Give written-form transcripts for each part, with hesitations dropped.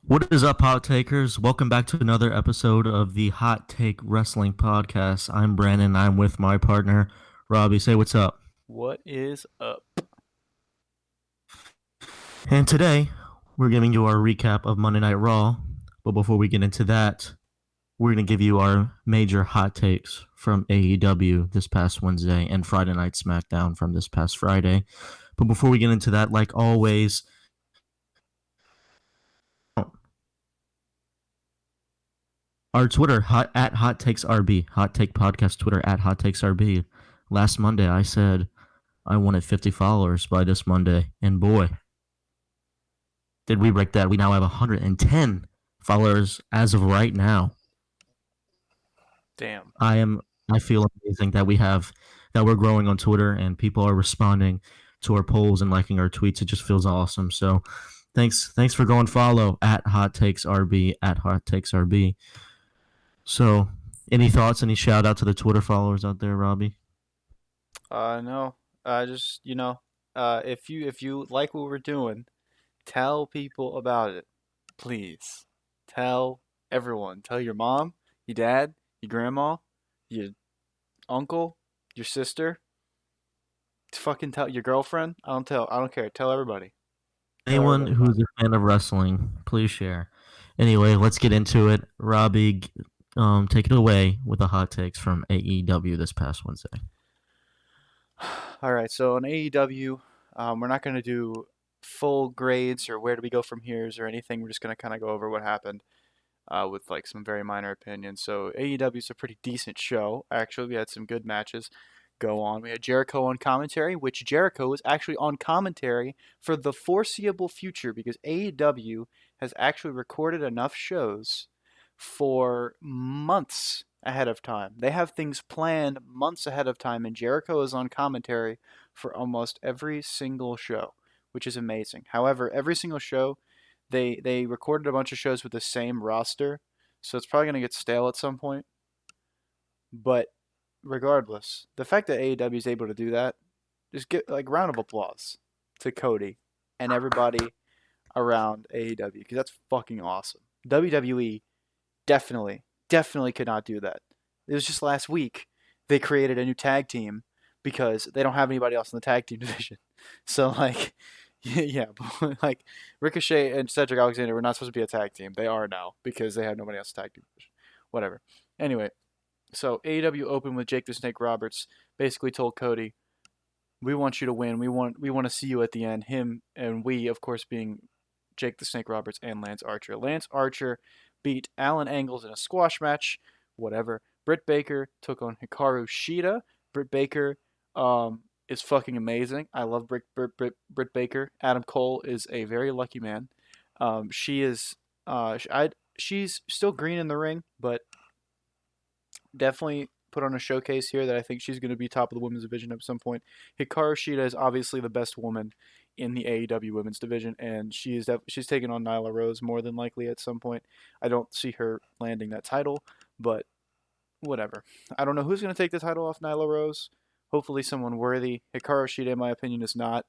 What is up, hot takers? Welcome back to another episode of the Hot Take Wrestling Podcast. I'm Brandon. I'm with my partner, Robbie. Say what's up. What is up? And today, we're giving you our recap of Monday Night Raw. But before we get into that, we're going to give you our major hot takes from AEW this past Wednesday and Friday Night SmackDown from this past Friday. But before we get into that, like always, our Twitter, at Hot Takes RB, Hot Take Podcast Twitter, at Hot Takes RB. Last Monday, I said I wanted 50 followers by this Monday, and boy, did we break that. We now have 110 followers as of right now. Damn. I feel amazing that we're growing on Twitter and people are responding to our polls and liking our tweets. It just feels awesome. So thanks for going follow at Hot Takes RB, at Hot Takes RB. So, any thoughts, any shout out to the Twitter followers out there, Robbie? No. Just if you like what we're doing, tell people about it, please. Tell everyone. Tell your mom, your dad, your grandma, your uncle, your sister. Fucking tell your girlfriend. I don't care. Tell everybody. Tell Anyone everybody about who's a fan of wrestling, please share. Anyway, let's get into it. Robbie, take it away with the hot takes from AEW this past Wednesday. it. All right. So on AEW, we're not gonna do full grades or where do we go from here or anything. We're just gonna kind of go over what happened. With like some very minor opinions. So AEW is a pretty decent show. Actually, we had some good matches go on. We had Jericho on commentary, which Jericho is actually on commentary for the foreseeable future because AEW has actually recorded enough shows for months ahead of time. They have things planned months ahead of time, and Jericho is on commentary for almost every single show, which is amazing. However, every single show they recorded a bunch of shows with the same roster, so it's probably gonna get stale at some point. But regardless, the fact that AEW is able to do that, just get like round of applause to Cody and everybody around AEW because that's fucking awesome. WWE definitely could not do that. It was just last week they created a new tag team because they don't have anybody else in the tag team division. So like yeah, but like Ricochet and Cedric Alexander were not supposed to be a tag team. They are now because they have nobody else to tag team. Whatever. Anyway, so AEW opened with Jake the Snake Roberts. Basically told Cody, "We want you to win. We want to see you at the end." Him and we, of course, being Jake the Snake Roberts and Lance Archer. Lance Archer beat Alan Angles in a squash match. Whatever. Britt Baker took on Hikaru Sheeta. Britt Baker is fucking amazing. I love Britt Baker. Adam Cole is a very lucky man. She is she's still green in the ring, but definitely put on a showcase here that I think she's going to be top of the women's division at some point. Hikaru Shida is obviously the best woman in the AEW women's division, and she's taking on Nyla Rose more than likely at some point. I don't see her landing that title, but whatever. I don't know who's going to take the title off Nyla Rose. Hopefully someone worthy. Hikaru Shida, in my opinion, is not.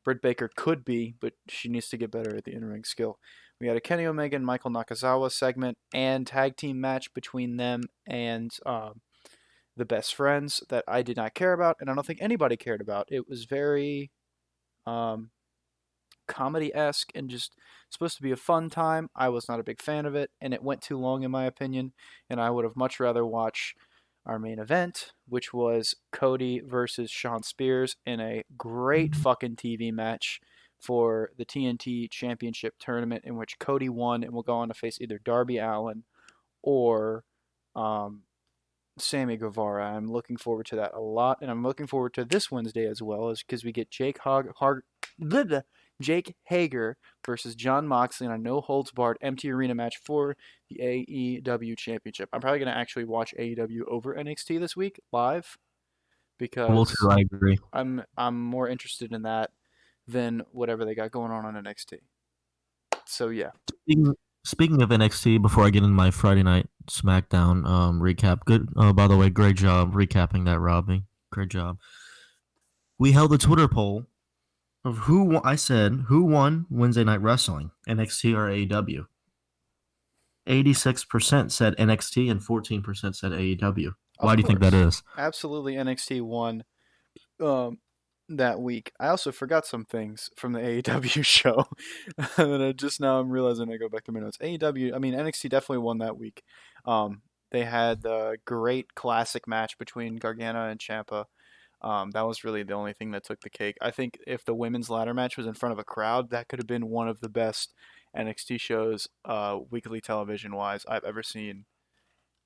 Britt Baker could be, but she needs to get better at the in-ring skill. We had a Kenny Omega and Michael Nakazawa segment and tag team match between them and the Best Friends that I did not care about, and I don't think anybody cared about. It was very comedy-esque and just supposed to be a fun time. I was not a big fan of it, and it went too long in my opinion, and I would have much rather watched our main event, which was Cody versus Shawn Spears in a great fucking TV match for the TNT Championship tournament, in which Cody won and will go on to face either Darby Allin or Sammy Guevara. I'm looking forward to that a lot, and I'm looking forward to this Wednesday as well, as because we get Jake Hager versus John Moxley in a no holds barred empty arena match for the AEW Championship. I'm probably gonna actually watch AEW over NXT this week live Well, too, because I agree. I'm more interested in that than whatever they got going on NXT. So yeah, Speaking of NXT, before I get into my Friday night SmackDown recap, good. By the way, great job recapping that, Robbie. Great job. We held a Twitter poll I said who won Wednesday Night Wrestling, NXT or AEW? 86% said NXT and 14% said AEW. Of Why do you think that course, is? absolutely NXT won um, that week. I also forgot some things from the AEW show, and just now I'm realizing I go back to my notes. AEW, I mean NXT definitely won that week. They had the great classic match between Gargano and Ciampa. That was really the only thing that took the cake. I think if the women's ladder match was in front of a crowd, that could have been one of the best NXT shows, weekly television wise, I've ever seen.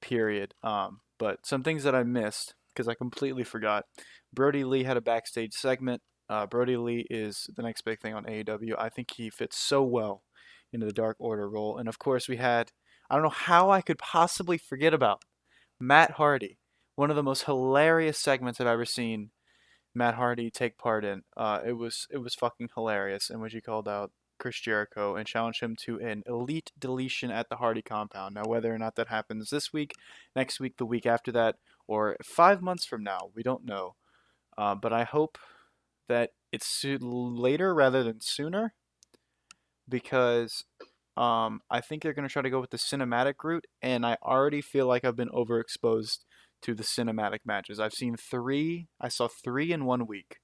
Period. But some things that I missed because I completely forgot. Brody Lee had a backstage segment. Brody Lee is the next big thing on AEW. I think he fits so well into the Dark Order role. And of course, we had, I don't know how I could possibly forget about Matt Hardy, one of the most hilarious segments I've ever seen Matt Hardy take part in. It was fucking hilarious, in which he called out Chris Jericho and challenged him to an elite deletion at the Hardy compound. Now, whether or not that happens this week, next week, the week after that, or 5 months from now, we don't know. But I hope that it's later rather than sooner, because I think they're going to try to go with the cinematic route, and I already feel like I've been overexposed to the cinematic matches. I've seen three. I saw three in 1 week.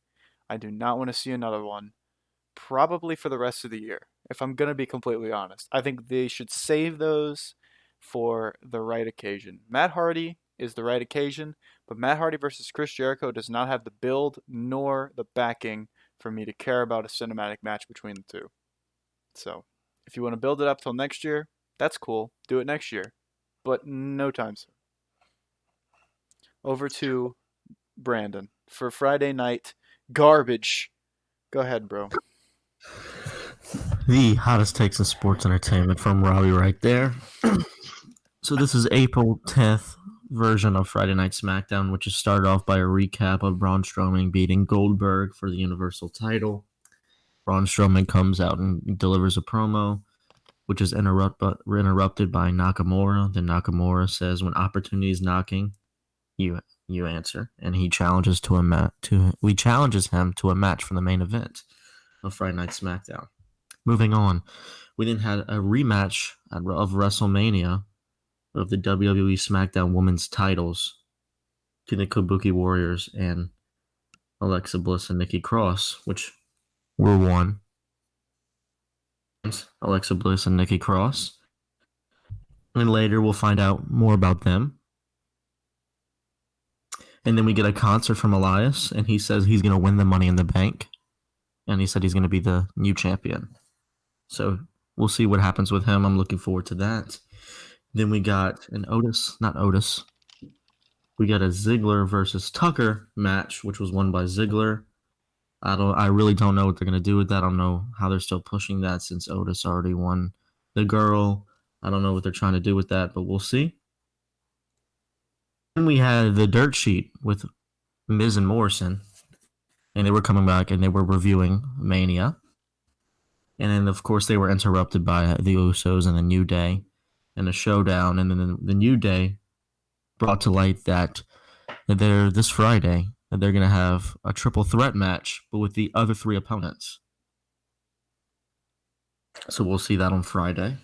I do not want to see another one, probably for the rest of the year, if I'm going to be completely honest. I think they should save those for the right occasion. Matt Hardy is the right occasion, but Matt Hardy versus Chris Jericho does not have the build nor the backing for me to care about a cinematic match between the two. So, if you want to build it up till next year, that's cool. Do it next year, but no time soon. Over to Brandon for Friday night garbage. Go ahead, bro. The hottest takes in sports entertainment from Robbie right there. So this is April 10th version of Friday Night SmackDown, which is started off by a recap of Braun Strowman beating Goldberg for the Universal title. Braun Strowman comes out and delivers a promo, which is interrupted by Nakamura. Then Nakamura says, "When opportunity is knocking, you answer," and he challenges challenges him to a match for the main event of Friday Night SmackDown. Moving on, we then had a rematch of WrestleMania of the WWE SmackDown Women's titles to the Kabuki Warriors and Alexa Bliss and Nikki Cross, which were won. Alexa Bliss and Nikki Cross. And later we'll find out more about them. And then we get a concert from Elias, and he says he's going to win the Money in the Bank. And he said he's going to be the new champion. So we'll see what happens with him. I'm looking forward to that. Then we got we got a Ziggler versus Tucker match, which was won by Ziggler. I really don't know what they're gonna do with that. I don't know how they're still pushing that since Otis already won the girl. I don't know what they're trying to do with that, but we'll see. Then we had the dirt sheet with Miz and Morrison, and they were coming back and they were reviewing Mania. And then, of course, they were interrupted by the Usos and the New Day in a showdown. And then the New Day brought to light that this Friday that they're going to have a triple threat match, but with the other three opponents. So we'll see that on Friday.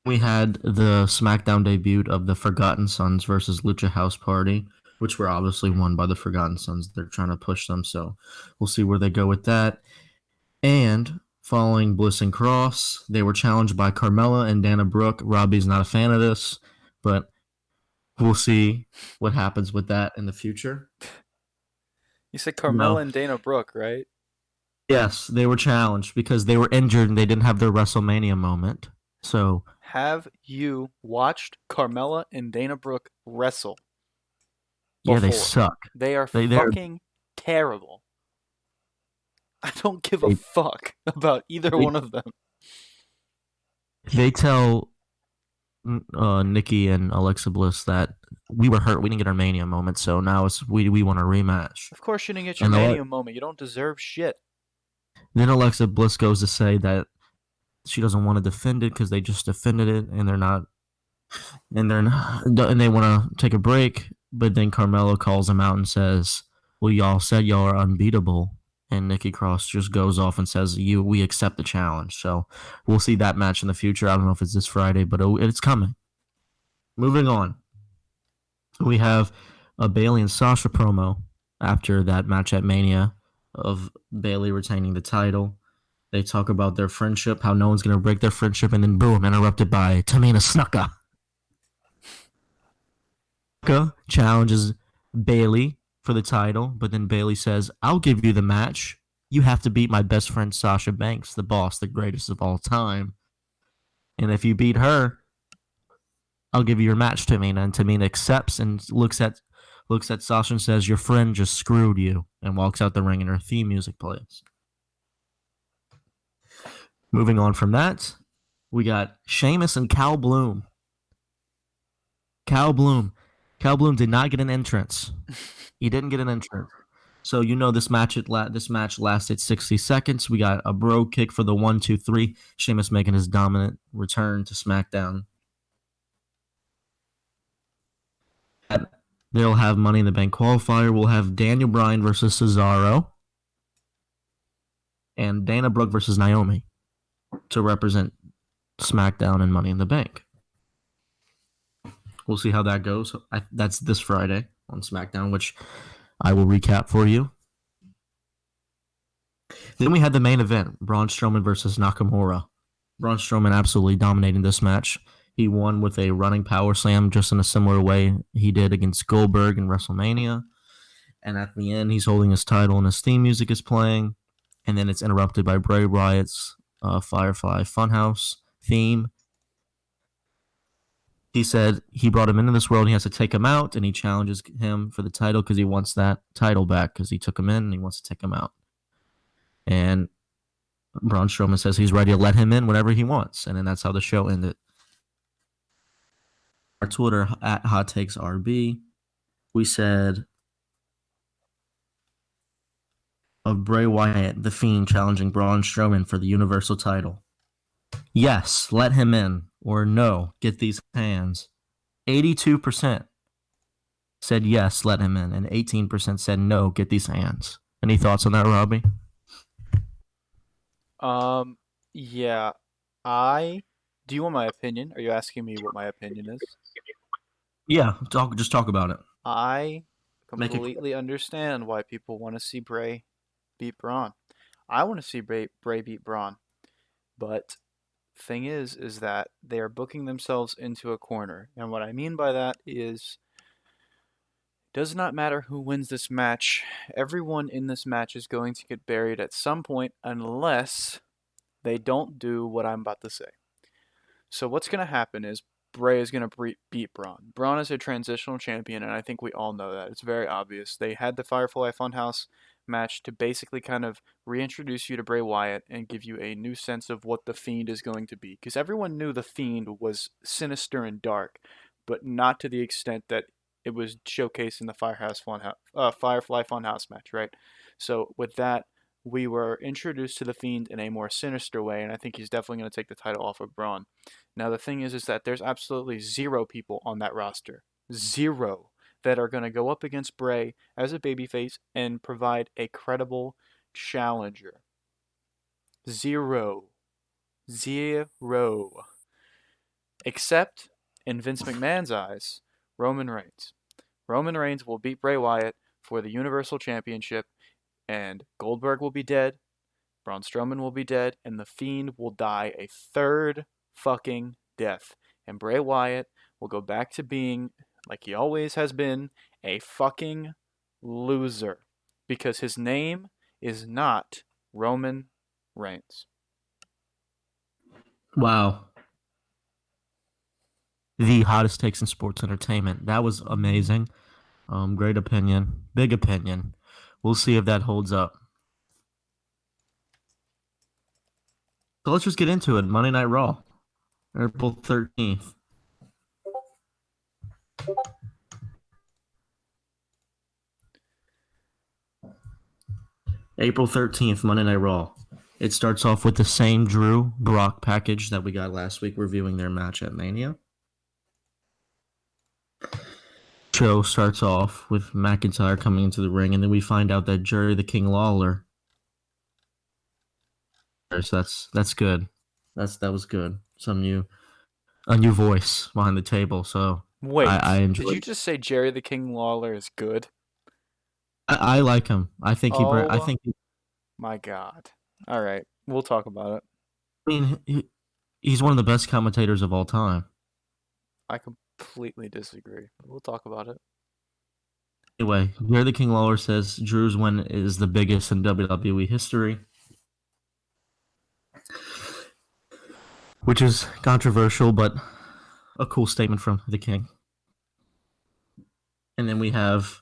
We had the SmackDown debut of the Forgotten Sons versus Lucha House Party, which were obviously won by the Forgotten Sons. They're trying to push them, so we'll see where they go with that. And following Bliss and Cross, they were challenged by Carmella and Dana Brooke. Robbie's not a fan of this, but we'll see what happens with that in the future. You said Carmella and Dana Brooke, right? Yes, they were challenged because they were injured and they didn't have their WrestleMania moment. So, have you watched Carmella and Dana Brooke wrestle? Yeah, they suck. They are fucking terrible. I don't give a fuck about either one of them. They tell Nikki and Alexa Bliss that we were hurt. We didn't get our Mania moment, so now we want a rematch. Of course you didn't get your Mania moment. You don't deserve shit. Then Alexa Bliss goes to say that she doesn't want to defend it because they just defended it and they want to take a break. But then Carmella calls them out and says, "Well, y'all said y'all are unbeatable, and Nikki Cross just goes off and says, we accept the challenge. So we'll see that match in the future. I don't know if it's this Friday, but it's coming. Moving on. We have a Bayley and Sasha promo after that match at Mania of Bayley retaining the title. They talk about their friendship, how no one's going to break their friendship, and then boom, interrupted by Tamina Snuka. Snuka challenges Bayley for the title, but then Bayley says, I'll give you the match. You have to beat my best friend Sasha Banks, the boss, the greatest of all time. And if you beat her, I'll give you your match, Tamina. And Tamina accepts and looks at Sasha and says, your friend just screwed you, and walks out the ring, and her theme music plays. Moving on from that, we got Sheamus and Cal Bloom. Cal Bloom did not get an entrance. He didn't get an entrance. So this match lasted 60 seconds. We got a bro kick for the 1, 2, 3. Sheamus making his dominant return to SmackDown. They'll have Money in the Bank qualifier. We'll have Daniel Bryan versus Cesaro. And Dana Brooke versus Naomi to represent SmackDown and Money in the Bank. We'll see how that goes. That's this Friday on SmackDown, which I will recap for you. Then we had the main event, Braun Strowman versus Nakamura. Braun Strowman absolutely dominating this match. He won with a running power slam just in a similar way he did against Goldberg in WrestleMania. And at the end, he's holding his title and his theme music is playing. And then it's interrupted by Bray Wyatt's Firefly Funhouse theme. He said he brought him into this world. He has to take him out, and he challenges him for the title because he wants that title back because he took him in and he wants to take him out. And Braun Strowman says he's ready to let him in whenever he wants. And then that's how the show ended. Our Twitter at Hot Takes RB, we said of Bray Wyatt, the Fiend, challenging Braun Strowman for the Universal title. Yes, let him in. Or no, get these hands. 82% said yes, let him in. And 18% said no, get these hands. Any thoughts on that, Robbie? Yeah. Do you want my opinion? Are you asking me what my opinion is? Yeah, just talk about it. I completely understand why people want to see Bray beat Braun. I want to see Bray beat Braun. But thing is that they are booking themselves into a corner. And what I mean by that is it does not matter who wins this match. Everyone in this match is going to get buried at some point unless they don't do what I'm about to say. So what's going to happen is Bray is going to beat Braun. Braun is a transitional champion, and I think we all know that. It's very obvious. They had the Firefly Funhouse match to basically kind of reintroduce you to Bray Wyatt and give you a new sense of what the Fiend is going to be. Because everyone knew the Fiend was sinister and dark, but not to the extent that it was showcased in the Firefly Funhouse match, right? So with that, we were introduced to the Fiend in a more sinister way, and I think he's definitely going to take the title off of Braun. Now, the thing is that there's absolutely 0 people on that roster. 0 that are going to go up against Bray as a babyface and provide a credible challenger. 0. 0. Except, in Vince McMahon's eyes, Roman Reigns. Roman Reigns will beat Bray Wyatt for the Universal Championship, and Goldberg will be dead, Braun Strowman will be dead, and The Fiend will die a third fucking death. And Bray Wyatt will go back to being, like he always has been, a fucking loser. Because his name is not Roman Reigns. Wow. The hottest takes in sports entertainment. That was amazing. Great opinion. Big opinion. We'll see if that holds up. So let's just get into it. Monday Night Raw. April 13th. April 13th, Monday Night Raw. It starts off with the same Drew Brock package that we got last week reviewing their match at Mania. Show starts off with McIntyre coming into the ring, and then we find out that Jerry the King Lawler That's good. That was good. A new voice behind the table. So I Wait, did enjoyed you it. just say Jerry the King Lawler is good? I like him. I Oh think my God. All right, we'll talk about it. I mean he's one of the best commentators of all time. I completely disagree. We'll talk about it. Anyway, Jerry the King Lawler says Drew's win is the biggest in WWE history, which is controversial, but a cool statement from the King. And then we have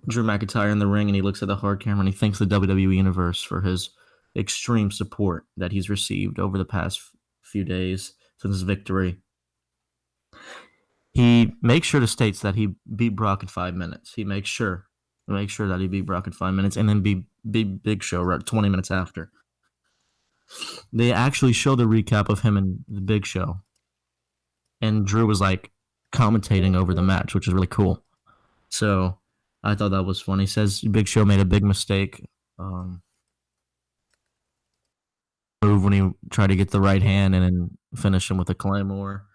Drew McIntyre in the ring, and he looks at the hard camera and he thanks the WWE Universe for his extreme support that he's received over the past few days since his victory. He makes sure to states that he beat Brock in 5 minutes. He makes sure that he beat Brock in 5 minutes, and then beat Big Show right 20 minutes after. They actually show the recap of him and the Big Show, and Drew was like commentating over the match, which is really cool. So I thought that was funny. He says Big Show made a big mistake. Move when he tried to get the right hand and then finish him with a claymore.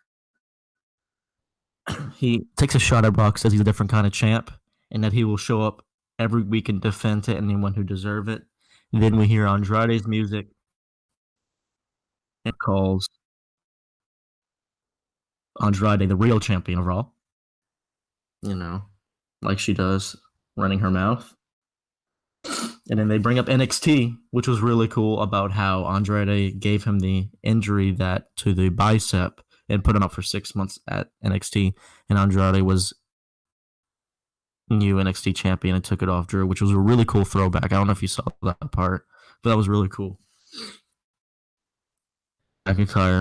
He takes a shot at Brock, says he's a different kind of champ, and that he will show up every week and defend to anyone who deserve it. Then we hear Andrade's music and calls Andrade the real champion of Raw. You know, like she does, running her mouth. And then they bring up NXT, which was really cool about how Andrade gave him the injury that to the bicep and put him up for 6 months at NXT. And Andrade was new NXT champion and took it off Drew, which was a really cool throwback. I don't know if you saw that part, but that was really cool. McIntyre.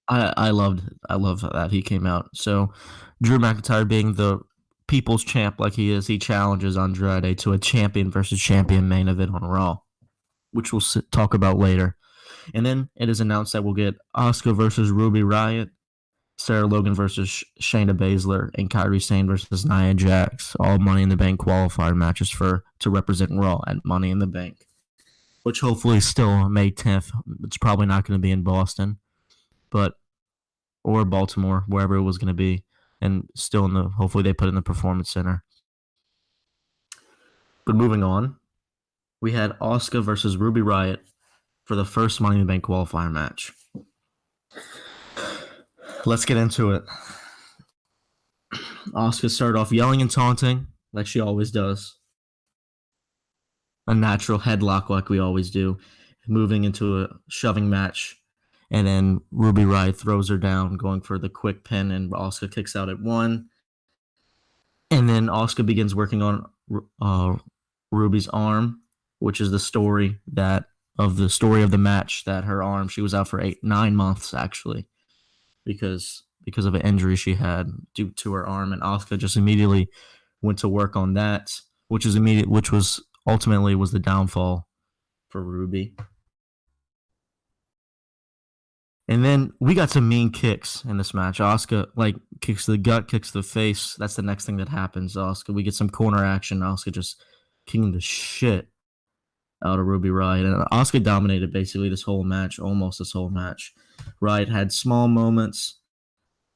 I love that he came out. So Drew McIntyre being the people's champ like he is, he challenges Andrade to a champion versus champion main event on Raw, which we'll talk about later. And then it is announced that we'll get Asuka versus Ruby Riott, Sarah Logan versus Shayna Baszler, and Kairi Sane versus Nia Jax. All Money in the Bank qualifier matches to represent Raw at Money in the Bank, which hopefully is still May 10th. It's probably not going to be in Boston, but or Baltimore, wherever it was going to be, and still hopefully they put it in the Performance Center. But moving on, we had Asuka versus Ruby Riott for the first Money in the Bank qualifier match. Let's get into it. Asuka started off yelling and taunting, like she always does. A natural headlock, like we always do, moving into a shoving match. And then Ruby Riott throws her down, going for the quick pin, and Asuka kicks out at 1. And then Asuka begins working on Ruby's arm, which is the story of the match, that her arm, she was out for 9 months actually, because of an injury she had due to her arm, and Asuka just immediately went to work on that, which was ultimately was the downfall for Ruby. And then we got some mean kicks in this match. Asuka kicks the gut, kicks the face. That's the next thing that happens. We get some corner action. Asuka just kicking the shit out of Ruby Riott. And Asuka dominated basically almost this whole match. Riott had small moments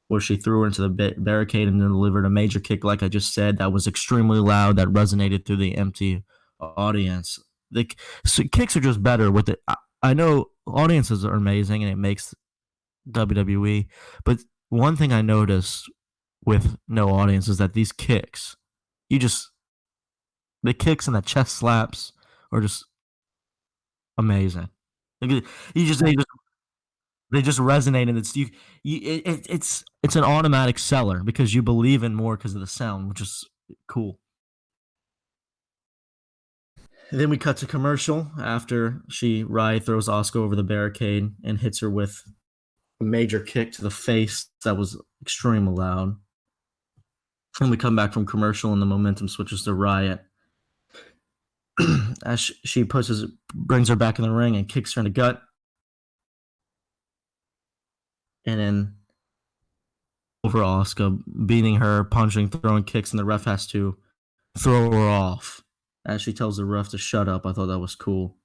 where she threw her into the barricade and then delivered a major kick, like I just said, that was extremely loud, that resonated through the empty audience. Kicks are just better with it. I know audiences are amazing and it makes WWE, but one thing I noticed with no audience is that these kicks, the kicks and the chest slaps are just amazing. You just They just resonate, and it's an automatic seller because you believe in more because of the sound, which is cool. And then we cut to commercial after Rye throws Asuka over the barricade and hits her with a major kick to the face that was extremely loud. And we come back from commercial, and the momentum switches to Riot as she brings her back in the ring and kicks her in the gut. And then over Asuka, beating her, punching, throwing kicks, and the ref has to throw her off as she tells the ref to shut up. I thought that was cool.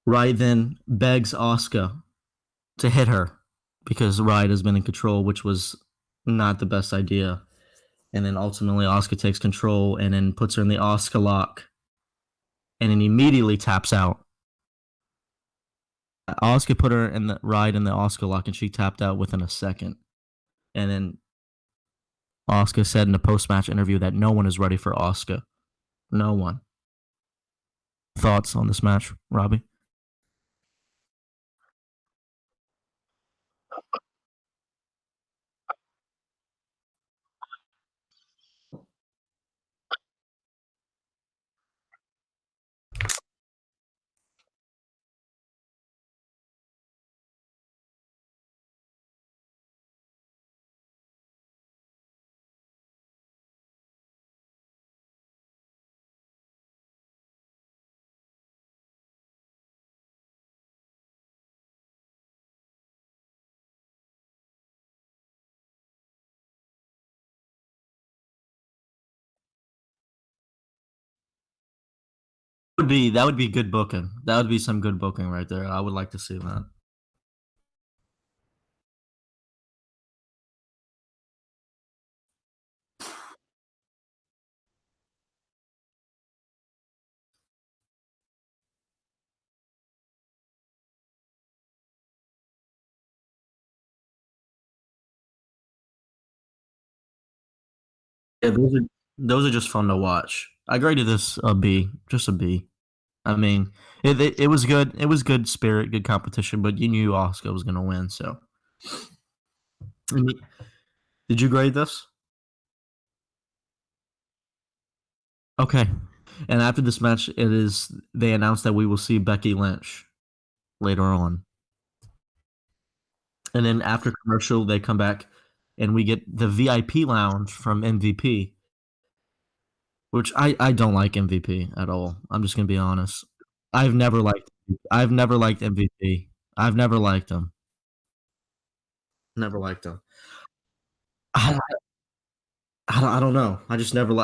Riot then begs Asuka to hit her because Riot has been in control, which was not the best idea. And then ultimately Asuka takes control and then puts her in the Asuka lock and then immediately taps out. Asuka put her in the Riot in the Asuka lock and she tapped out within a second. And then Asuka said in a post-match interview that no one is ready for Asuka. No one. Thoughts on this match, Robbie? That would be good booking. That would be some good booking right there. I would like to see that. Yeah, those are just fun to watch. I graded this a B, just a B. I mean, it was good. It was good spirit, good competition, but you knew Oscar was going to win. So, did you grade this? Okay. And after this match, they announced that we will see Becky Lynch later on, and then after commercial, they come back, and we get the VIP lounge from MVP, which I don't like MVP at all. I'm just gonna be honest. I've never liked I've never liked MVP. I've never liked him. Never liked him. I, I don't know. I just never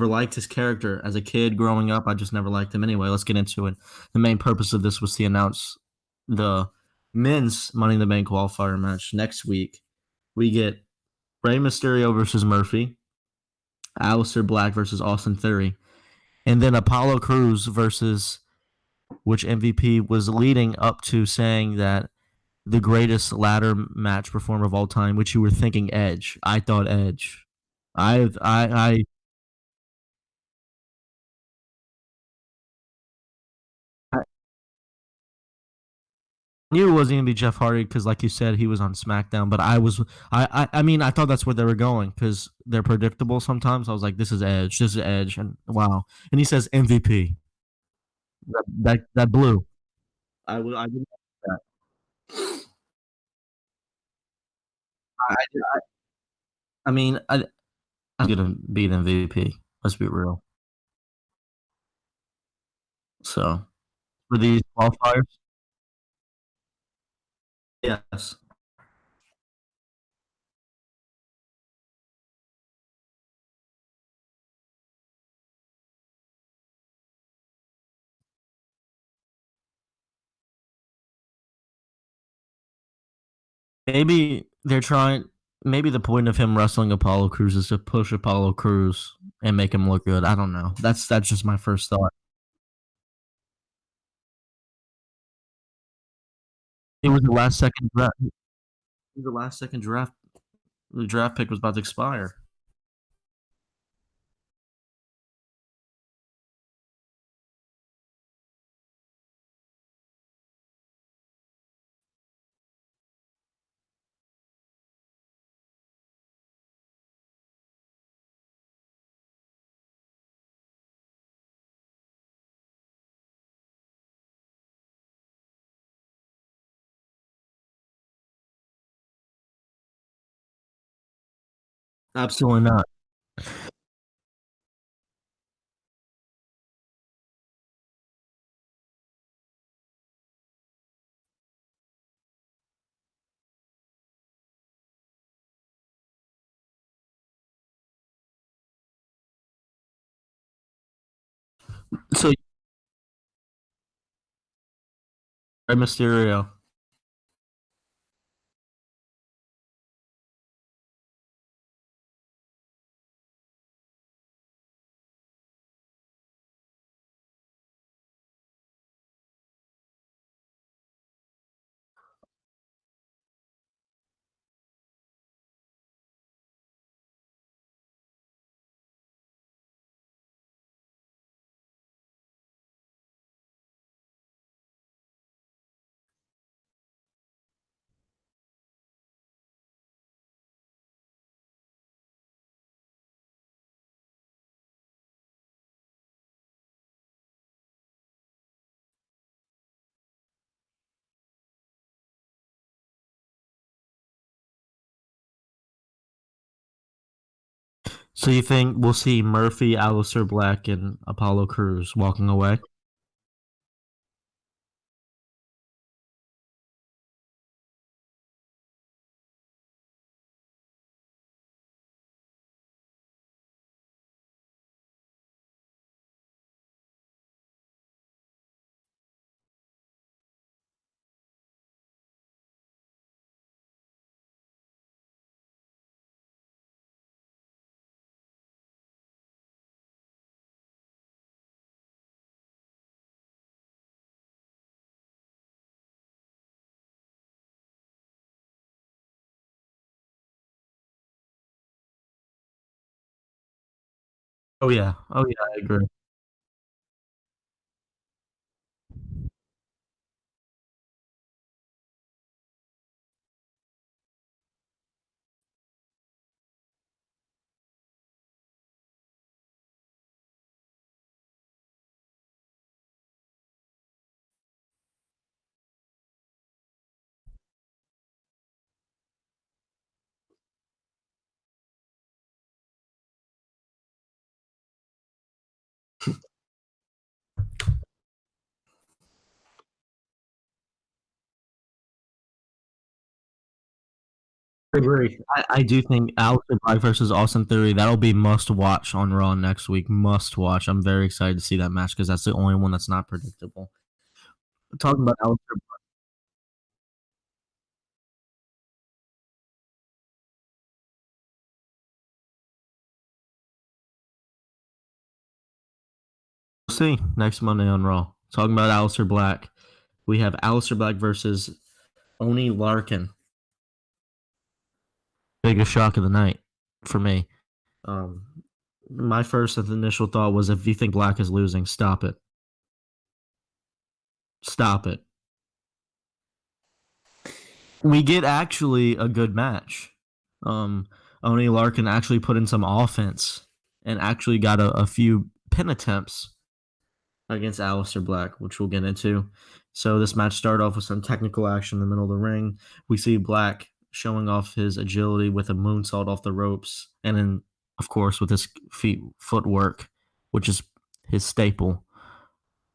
liked his character as a kid growing up. I just never liked him. Anyway, let's get into it. The main purpose of this was to announce the men's Money in the Bank qualifier match next week. We get Rey Mysterio versus Murphy, Alistair Black versus Austin Theory, and then Apollo Crews versus which MVP was leading up to saying that the greatest ladder match performer of all time, which you were thinking Edge. I thought Edge. I I knew it wasn't gonna be Jeff Hardy because, like you said, he was on SmackDown. But I mean, I thought that's where they were going because they're predictable sometimes. I was like, this is Edge, and wow. And he says MVP. That blew. I didn't like that. I, I mean, I'm gonna beat MVP. Let's be real. So for these qualifiers, yes. Maybe they're trying. Maybe the point of him wrestling Apollo Crews is to push Apollo Crews and make him look good. I don't know. That's just my first thought. It was the last second draft. It was the last second draft. The draft pick was about to expire. Absolutely not. So Rey Mysterio. So you think we'll see Murphy, Alistair Black, and Apollo Crews walking away? Oh yeah. Oh yeah, I agree. I agree. I do think Alistair Black versus Austin Theory, that'll be must watch on Raw next week. Must watch. I'm very excited to see that match because that's the only one that's not predictable. Talking about Alistair, we'll see next Monday on Raw. Talking about Alistair Black, we have Alistair Black versus Oni Larkin. Biggest shock of the night for me. Um, my first initial thought was if you think Black is losing, stop it. Stop it. We get actually a good match. Um, Oni Larkin actually put in some offense and actually got a few pin attempts against Alistair Black, which we'll get into. So this match started off with some technical action in the middle of the ring. We see Black showing off his agility with a moonsault off the ropes, and then of course with his feet footwork, which is his staple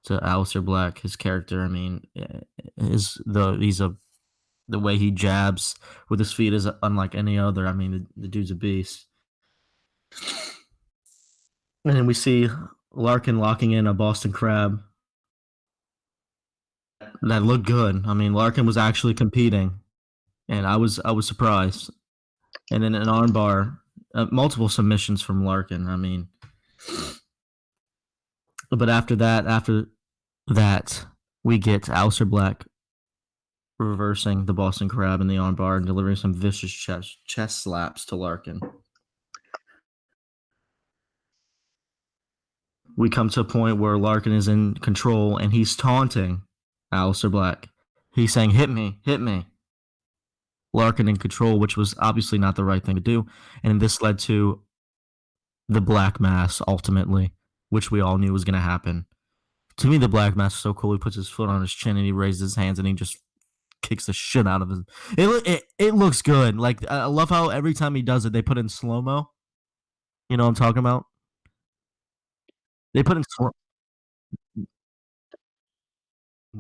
to Alistair Black. His character, I mean, he's a the way he jabs with his feet is unlike any other. I mean, the dude's a beast. And then we see Larkin locking in a Boston Crab that looked good. I mean, Larkin was actually competing, and I was surprised. And then an armbar, multiple submissions from Larkin. I mean, but after that, we get Alistair Black reversing the Boston Crab in the armbar and delivering some vicious chest slaps to Larkin. We come to a point where Larkin is in control and he's taunting Alistair Black. He's saying, "Hit me, hit me." Larkin in control, which was obviously not the right thing to do, and this led to the Black Mass ultimately, which we all knew was going to happen. To me, the Black Mass is so cool. He puts his foot on his chin and he raises his hands and he just kicks the shit out of him. It looks good. Like I love how every time he does it, they put in slow mo. You know what I'm talking about? They put in slow.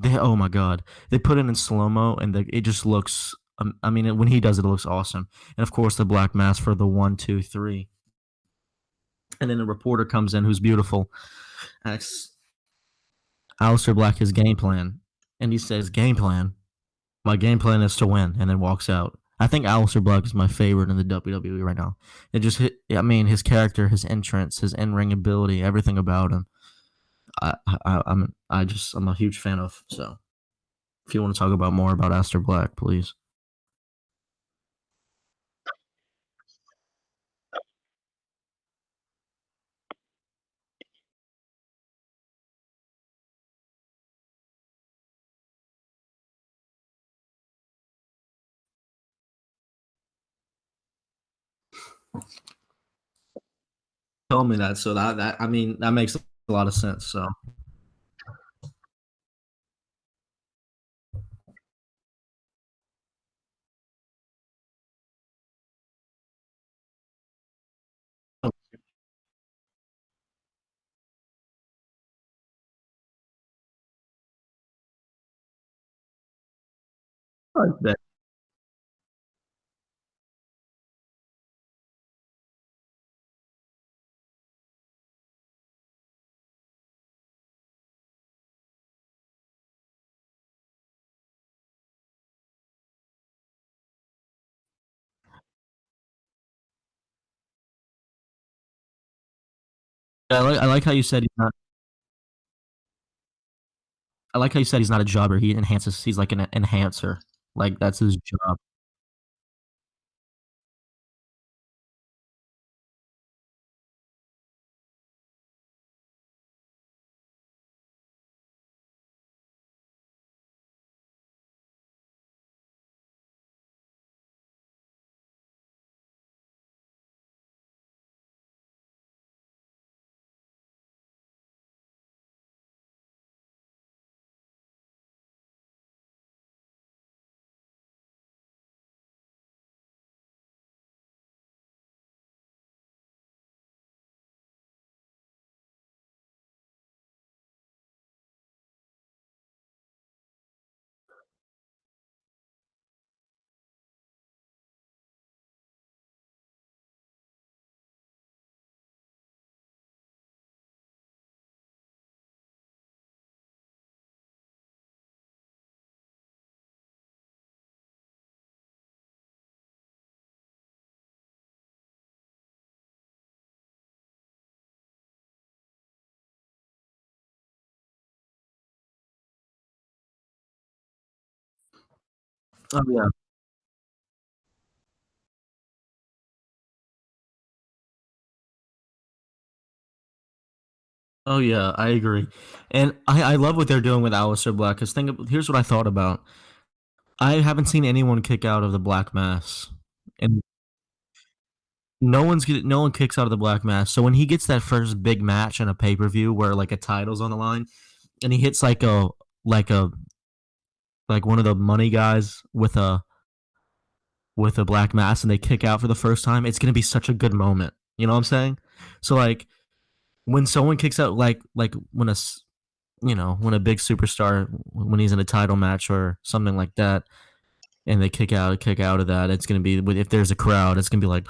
Oh my god, they put it in slow mo, and it just looks. I mean, when he does it, it looks awesome. And of course, the black mask for the 1, 2, 3, and then the reporter comes in, who's beautiful, asks Alistair Black his game plan, and he says, "Game plan. My game plan is to win," and then walks out. I think Alistair Black is my favorite in the WWE right now. It just hit. I mean, his character, his entrance, his in-ring ability, everything about him. I'm a huge fan of. So, if you want to talk about more about Alistair Black, please. Told me that, so that I mean that makes a lot of sense. So, I like how you said he's not. I like how you said he's not a jobber. He enhances. He's like an enhancer. Like that's his job. Oh yeah. Oh yeah, I agree, and I love what they're doing with Alistair Black. Because here's what I thought about. I haven't seen anyone kick out of the Black Mass, and no one kicks out of the Black Mass. So when he gets that first big match in a pay per view where like a title's on the line, and he hits like a like one of the money guys with a Black Mass, and they kick out for the first time, it's gonna be such a good moment. You know what I'm saying? So like when someone kicks out, like when when a big superstar, when he's in a title match or something like that, and they kick out of that, it's gonna be, if there's a crowd, it's gonna be like.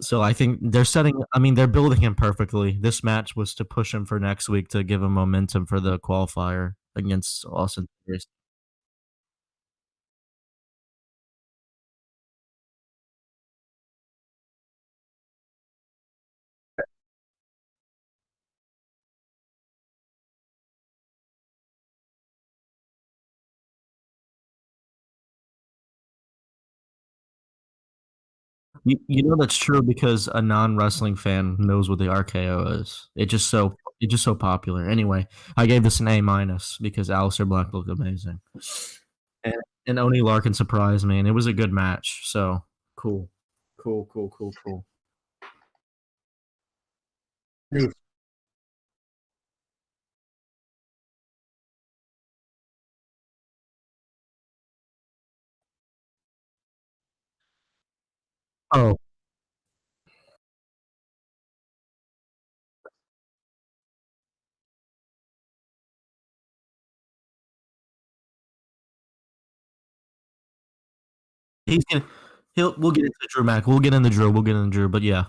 So I think they're setting. I mean, they're building him perfectly. This match was to push him for next week to give him momentum for the qualifier against Austin Theory. You know that's true because a non-wrestling fan knows what the RKO is. It's just so popular. Anyway, I gave this an A minus because Alistair Black looked amazing, and Oni Larkin surprised me, and it was a good match. So cool, cool. Dude, Oh, he's gonna. He'll. We'll get into Drew Mac. We'll get into Drew. We'll get into Drew. But yeah.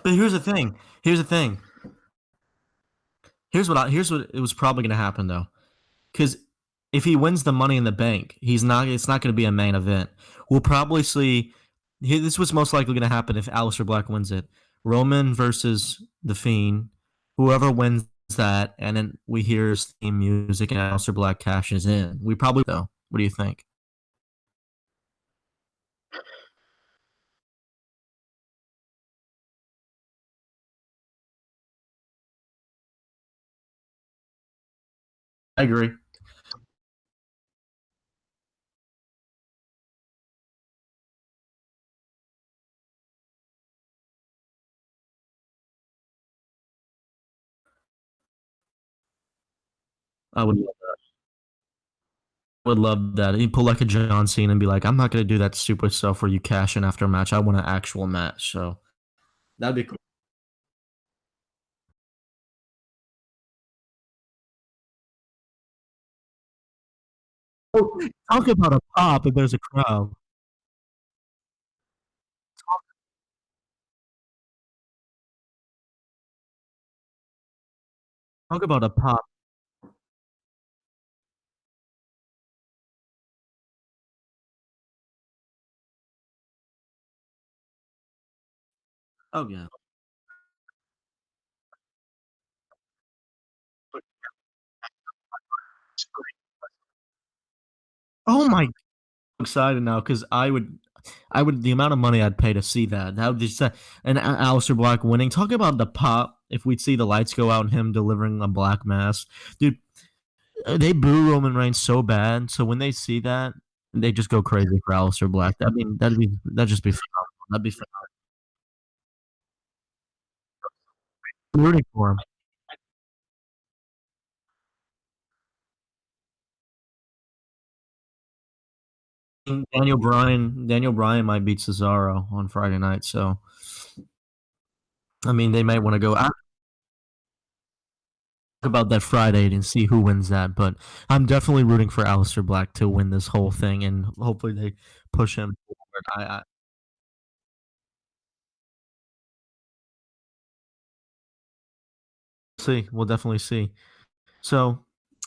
But here's the thing. Here's the thing. Here's what it was probably going to happen though. Because if he wins the Money in the Bank, he's not. It's not going to be a main event. We'll probably see. This was most likely going to happen if Alistair Black wins it. Roman versus the Fiend. Whoever wins that, and then we hear his theme music, and Alistair Black cashes in. We probably though. What do you think? I agree. I would love that. He'd pull like a John Cena and be like, "I'm not going to do that stupid stuff where you cash in after a match. I want an actual match." So that'd be cool. Oh, talk about a pop if there's a crowd. Talk about a pop. Oh yeah. Oh my! I'm excited now because I would the amount of money I'd pay to see that. That would just and Alistair Black winning. Talk about the pop if we'd see the lights go out and him delivering a black mass, dude. They boo Roman Reigns so bad. So when they see that, they just go crazy for Alistair Black. I mean, that'd just be phenomenal. That'd be rooting for him. Daniel Bryan might beat Cesaro on Friday night. So I mean, they might want to go. About that Friday and see who wins that. But I'm definitely rooting for Alistair Black to win this whole thing, and hopefully they push him forward. I see. We'll definitely see. So,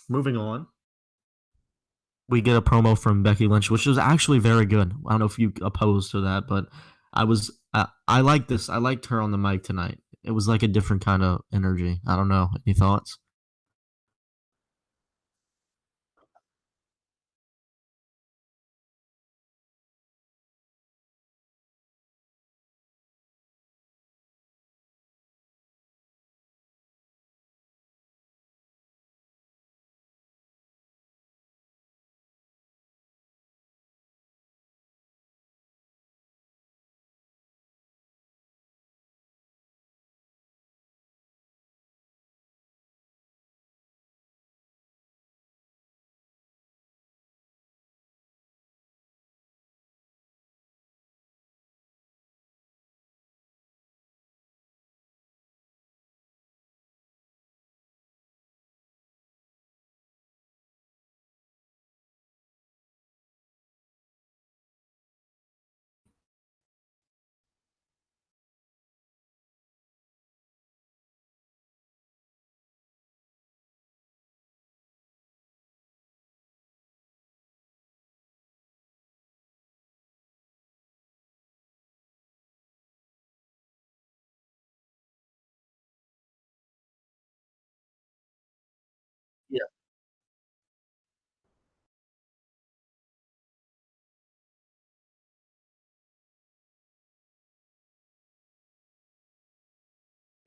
moving on, we get a promo from Becky Lynch, which was actually very good. I don't know if you opposed to that, but I like this. I liked her on the mic tonight. It was like a different kind of energy. I don't know. Any thoughts?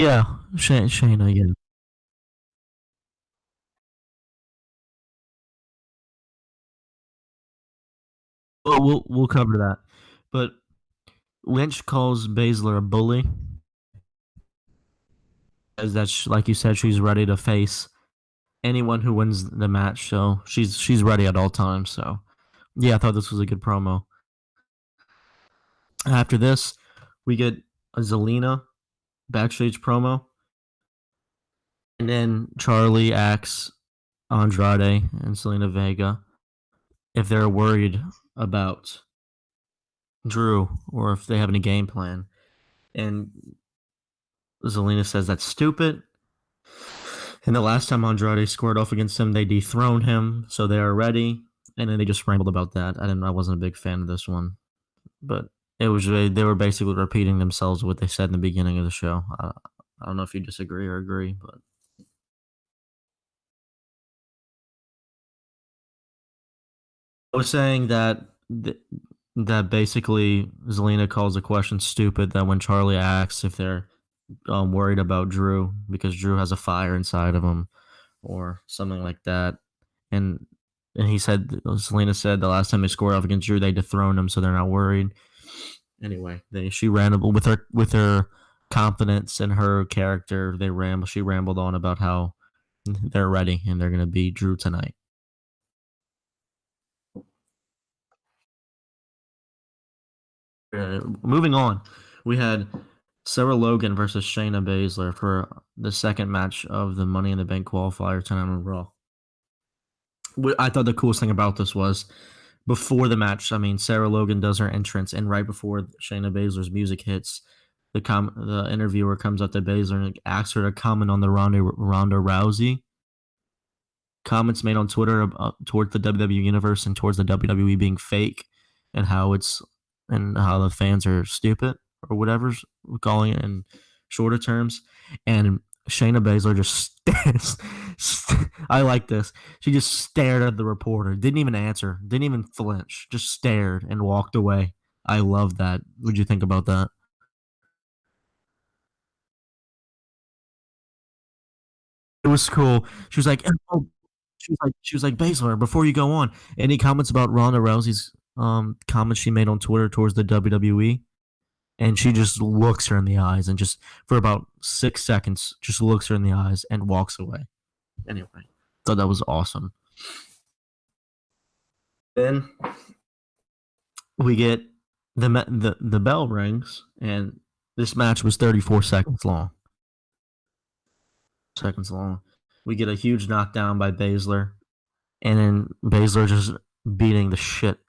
Yeah, Shayna. Yeah. Well, we'll cover that. But Lynch calls Baszler a bully, as that's like you said, she's ready to face anyone who wins the match. So she's ready at all times. So yeah, I thought this was a good promo. After this, we get a Zelena backstage promo, and then Charlie asks Andrade and Selena Vega if they're worried about Drew or if they have any game plan. And Zelina says that's stupid. And the last time Andrade squared off against him, they dethroned him, so they are ready. And then they just rambled about that. I wasn't a big fan of this one, but it was they were basically repeating themselves what they said in the beginning of the show. I don't know if you disagree or agree, but I was saying that that basically Zelina calls the question stupid. That when Charlie asks if they're worried about Drew because Drew has a fire inside of him or something like that, and he said Selena said the last time they scored off against Drew they dethroned him, so they're not worried. Anyway, she rambled with her confidence and her character. She rambled on about how they're ready and they're gonna beat Drew tonight. Moving on, we had Sarah Logan versus Shayna Baszler for the second match of the Money in the Bank qualifier tonight on Raw. I thought the coolest thing about this was before the match. I mean, Sarah Logan does her entrance, and right before Shayna Baszler's music hits, the interviewer comes up to Baszler and asks her to comment on the Ronda Rousey comments made on Twitter towards the WWE universe and towards the WWE being fake, and how the fans are stupid or whatever's calling it in shorter terms. And Shayna Baszler just stares. I like this. She just stared at the reporter, didn't even answer, didn't even flinch, just stared and walked away. I love that. What'd you think about that? It was cool. She was like, oh, she was like, Baszler, before you go on, any comments about Ronda Rousey's comments she made on Twitter towards the WWE? And she just looks her in the eyes and just for about 6 seconds, just looks her in the eyes and walks away. Anyway, thought that was awesome. Then we get the bell rings, and this match was 34 seconds long. Seconds long. We get a huge knockdown by Baszler, and then Baszler just beating the shit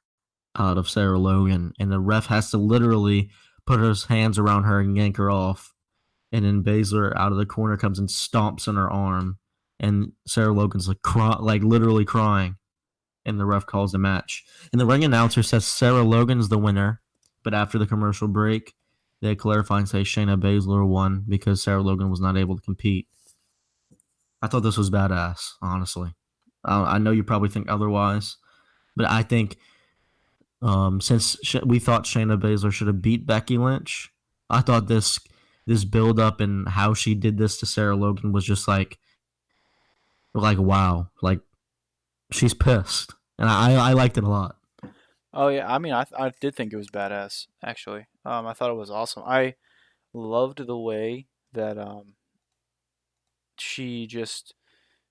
out of Sarah Logan, and the ref has to literally put his hands around her and yank her off. And then Baszler out of the corner comes and stomps on her arm, and Sarah Logan's like literally crying. And the ref calls the match. And the ring announcer says Sarah Logan's the winner, but after the commercial break, they clarify and say Shayna Baszler won because Sarah Logan was not able to compete. I thought this was badass, honestly. I know you probably think otherwise, but I think since we thought Shayna Baszler should have beat Becky Lynch, I thought this build up and how she did this to Sarah Logan was just like wow, like she's pissed, and I liked it a lot. Oh yeah, I mean, I did think it was badass actually. I thought it was awesome. I loved the way that she just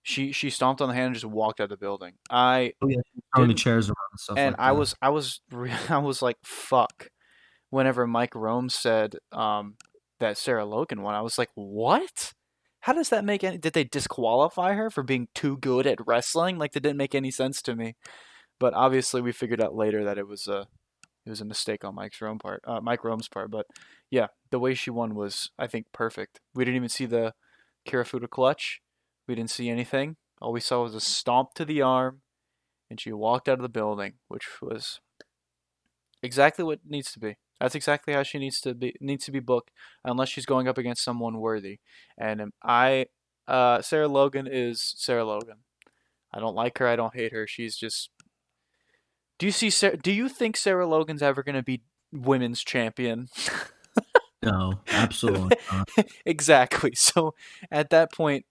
she stomped on the hand and just walked out of the building. I Oh yeah, throwing the didn't, chairs around and stuff and like that. I was like fuck. Whenever Mike Rome said that Sarah Logan won, I was like, what? How does that make any? Did they disqualify her for being too good at wrestling? Like that didn't make any sense to me. But obviously, we figured out later that it was a mistake on Mike Rome's part. But yeah, the way she won was, I think, perfect. We didn't even see the Kirifuda clutch. We didn't see anything. All we saw was a stomp to the arm, and she walked out of the building, which was exactly what needs to be. That's exactly how she needs to be booked, unless she's going up against someone worthy. And Sarah Logan is Sarah Logan. I don't like her. I don't hate her. She's just. Do you think Sarah Logan's ever gonna be women's champion? No, absolutely not. Exactly. So at that point,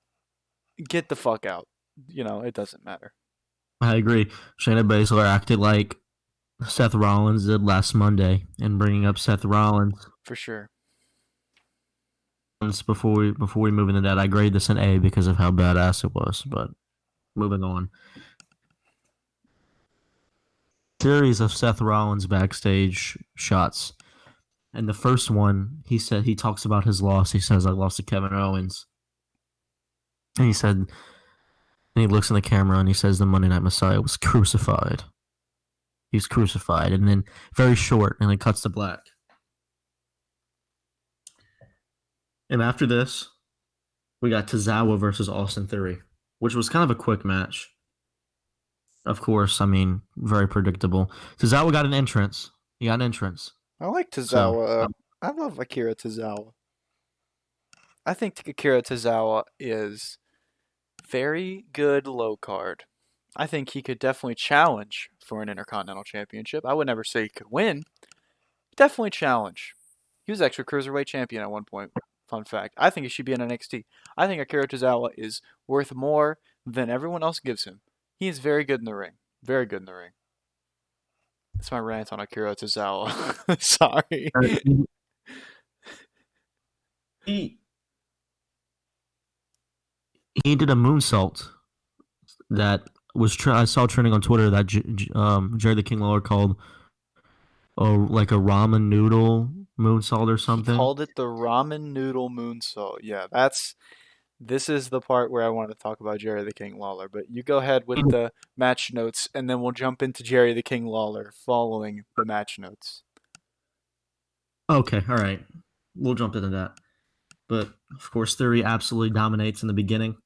get the fuck out. It doesn't matter. I agree. Shayna Baszler acted like Seth Rollins did last Monday, and bringing up Seth Rollins For sure. before we move into that, I grade this an A because of how badass it was. But moving on, series of Seth Rollins backstage shots. And the first one, he talks about his loss. He says, "I lost to Kevin Owens," and he looks in the camera and he says, "The Monday Night Messiah was crucified. He was crucified," and then very short, and it cuts to black. And after this, we got Tozawa versus Austin Theory, which was kind of a quick match. Of course, I mean, very predictable. Tozawa got an entrance. He got an entrance. I like So, Tozawa. I love Akira Tozawa. I think Akira Tozawa is very good low card. I think he could definitely challenge for an Intercontinental Championship. I would never say he could win. Definitely challenge. He was actually Cruiserweight Champion at one point. Fun fact. I think he should be in NXT. I think Akira Tozawa is worth more than everyone else gives him. He is very good in the ring. Very good in the ring. That's my rant on Akira Tozawa. Sorry. he he did a moonsault that I saw trending on Twitter that Jerry the King Lawler called like a ramen noodle moonsault or He something. called it the ramen noodle moonsault. Yeah, this is the part where I wanted to talk about Jerry the King Lawler. But you go ahead with the match notes, and then we'll jump into Jerry the King Lawler following the match notes. Okay, all right, we'll jump into that. But of course, Theory absolutely dominates in the beginning,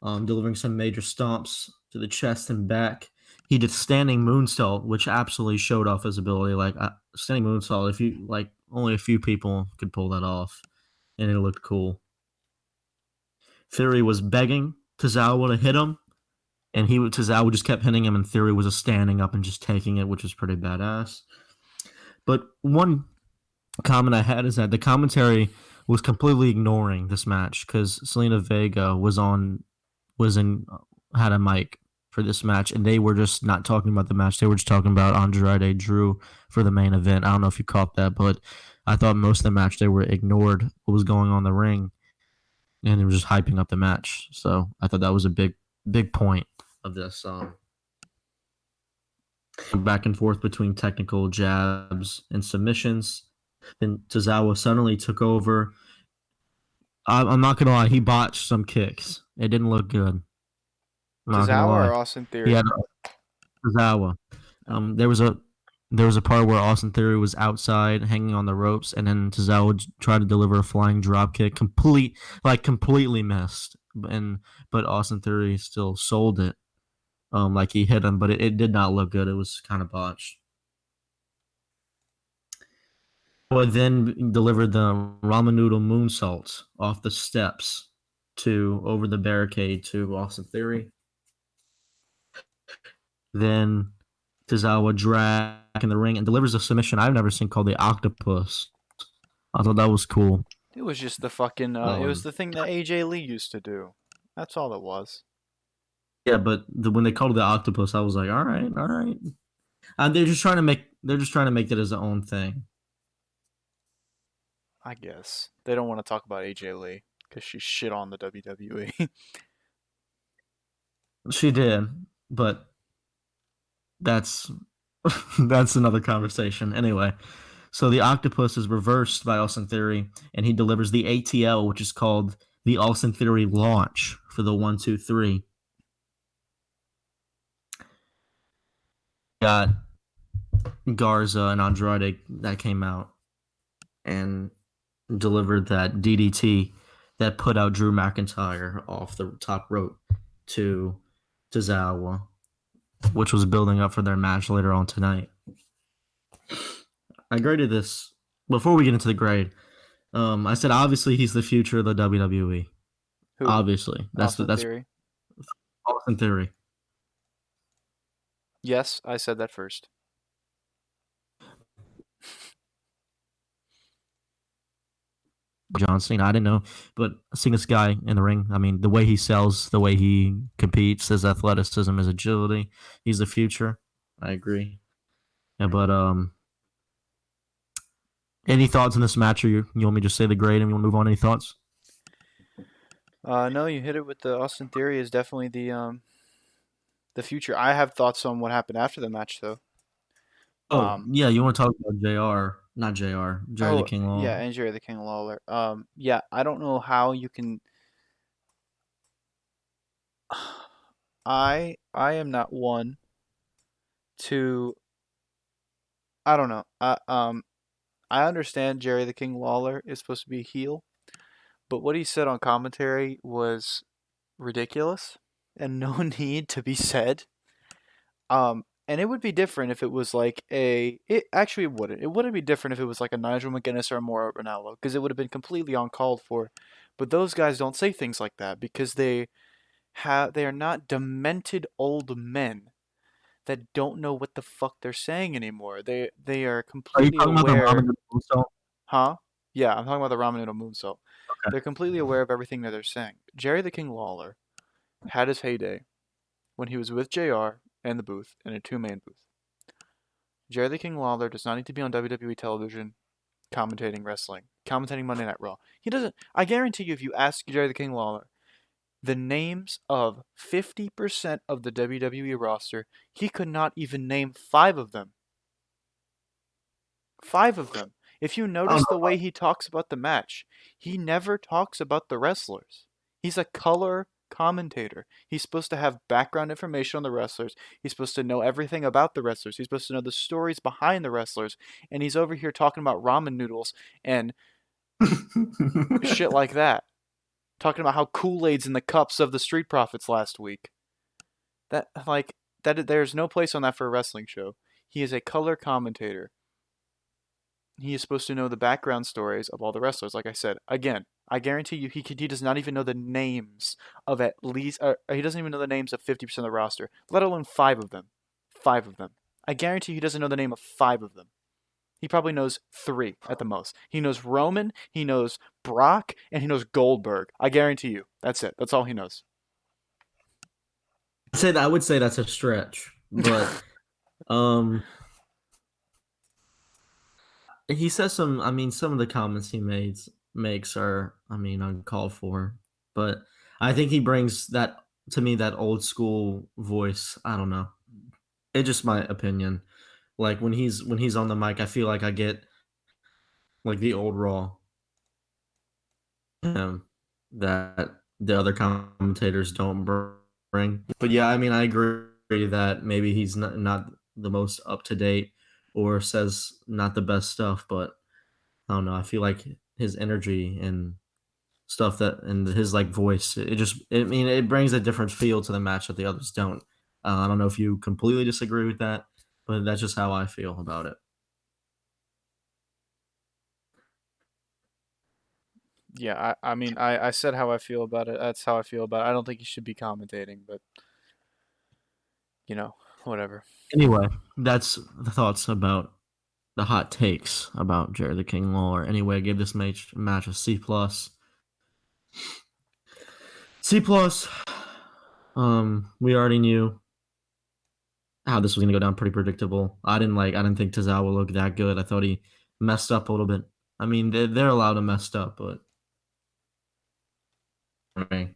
delivering some major stomps to the chest and back. He did standing moonsault, which absolutely showed off his ability. Like standing moonsault, if you like, only a few people could pull that off, and it looked cool. Theory was begging Tozawa to hit him, and Tozawa just kept hitting him, and Theory was just standing up and just taking it, which was pretty badass. But one comment I had is that the commentary was completely ignoring this match because Selena Vega was in had a mic for this match, and they were just not talking about the match. They were just talking about Andrade Drew for the main event. I don't know if you caught that, but I thought most of the match they were ignored what was going on in the ring, and they were just hyping up the match. So I thought that was a big point of this. Back and forth between technical jabs and submissions. Then Tozawa suddenly took over. I'm not gonna lie, he botched some kicks. It didn't look good. I'm not gonna Tozawa or lie. Austin He Theory? had Tozawa. Oh. There was a part where Austin Theory was outside hanging on the ropes, and then Tozawa tried to deliver a flying drop kick, completely missed, but Austin Theory still sold it. Like he hit him, but it did not look good. It was kind of botched. But then delivered the ramen noodle moonsault off the steps to over the barricade to Austin Theory. Then Tozawa dragged in the ring and delivers a submission I've never seen called the octopus. I thought that was cool. It was just the fucking. It was Um, the thing that AJ Lee used to do. That's all it was. yeah, but when they called it the octopus, I was like, all right, all right. They're just trying to make it as their own thing. I guess they don't want to talk about AJ Lee because she shit on the WWE. She did, but that's that's another conversation. Anyway, so the octopus is reversed by Austin Theory, and he delivers the ATL, which is called the Austin Theory launch for the 1-2-3. Got Garza and Andrade that came out and delivered that DDT that put out Drew McIntyre off the top rope to Tozawa, which was building up for their match later on tonight. I graded this before we get into the grade. I said obviously he's the future of the WWE. Who? Obviously, Austin that's Theory. Austin Theory. Yes, I said that first. John Cena. I didn't know, but seeing this guy in the ring, I mean, the way he sells, the way he competes, his athleticism, his agility, he's the future. I agree. Yeah, but any thoughts on this match, or you want me to just say the grade and you want to move on? Any thoughts? No, you hit it with the Austin Theory is definitely the future. I have thoughts on what happened after the match though. Oh Um, yeah, you want to talk about Jr. Not Jr. Jerry the oh King yeah, Lawler. and Jerry the King Lawler. Yeah, I don't know how you can. I am not one to. I don't know. I understand Jerry the King Lawler is supposed to be a heel, but what he said on commentary was ridiculous and no need to be said. And it would be different if it was like a. It actually wouldn't. It wouldn't be different if it was like a Nigel McGuinness or a Mauro Ranallo because it would have been completely uncalled for. But those guys don't say things like that because they are not demented old men that don't know what the fuck they're saying anymore. They are Are you completely talking about the aware. ramen noodle? Huh? Yeah, I'm talking about the Ramen Noodle Moonsault. Okay. They're completely aware of everything that they're saying. Jerry the King Lawler had his heyday when he was with JR and the booth in a two-man booth. Jerry the King Lawler does not need to be on WWE television commentating wrestling, commentating Monday Night Raw. He doesn't. I guarantee you, if you ask Jerry the King Lawler the names of 50% of the WWE roster, he could not even name five of them. Five of them. If you I don't notice the way he talks about the match, he never talks about the wrestlers. He's a color commentator. He's supposed to have background information on the wrestlers. He's supposed to know everything about the wrestlers. He's supposed to know the stories behind the wrestlers. And he's over here talking about ramen noodles and know. shit like that. Talking about how Kool-Aid's in the cups of the Street Profits last week. That like that there's no place on that for a wrestling show. He is a color commentator. He is supposed to know the background stories of all the wrestlers. Like I said, again, I guarantee you, he does not even know the names of at least. He doesn't even know the names of 50% of the roster, let alone five of them. Five of them. I guarantee he doesn't know the name of five of them. He probably knows three at the most. He knows Roman, he knows Brock, and he knows Goldberg. I guarantee you. That's it. That's all he knows. I would say that's a stretch, but um, he says some. I mean, some of the comments he makes are, I mean, uncalled for. But I think he brings that to me that old school voice. I don't know. It's just my opinion. Like when he's on the mic, I feel like I get like the old Raw that the other commentators don't bring. But yeah, I mean, I agree that maybe he's not the most up to date or says not the best stuff, but I don't know. I feel like his energy and stuff that and his like voice, I mean, it brings a different feel to the match that the others don't. I don't know if you completely disagree with that, but that's just how I feel about it. Yeah, I mean, I said how I feel about it. That's how I feel about it. I don't think he should be commentating, but, whatever. Anyway, that's the thoughts about the hot takes about Jerry the King Lawler. Anyway, I gave this match a C plus. C plus. We already knew how this was gonna go down. Pretty predictable. I didn't think Tozawa looked that good. I thought he messed up a little bit. I mean, they're allowed to mess up, but okay.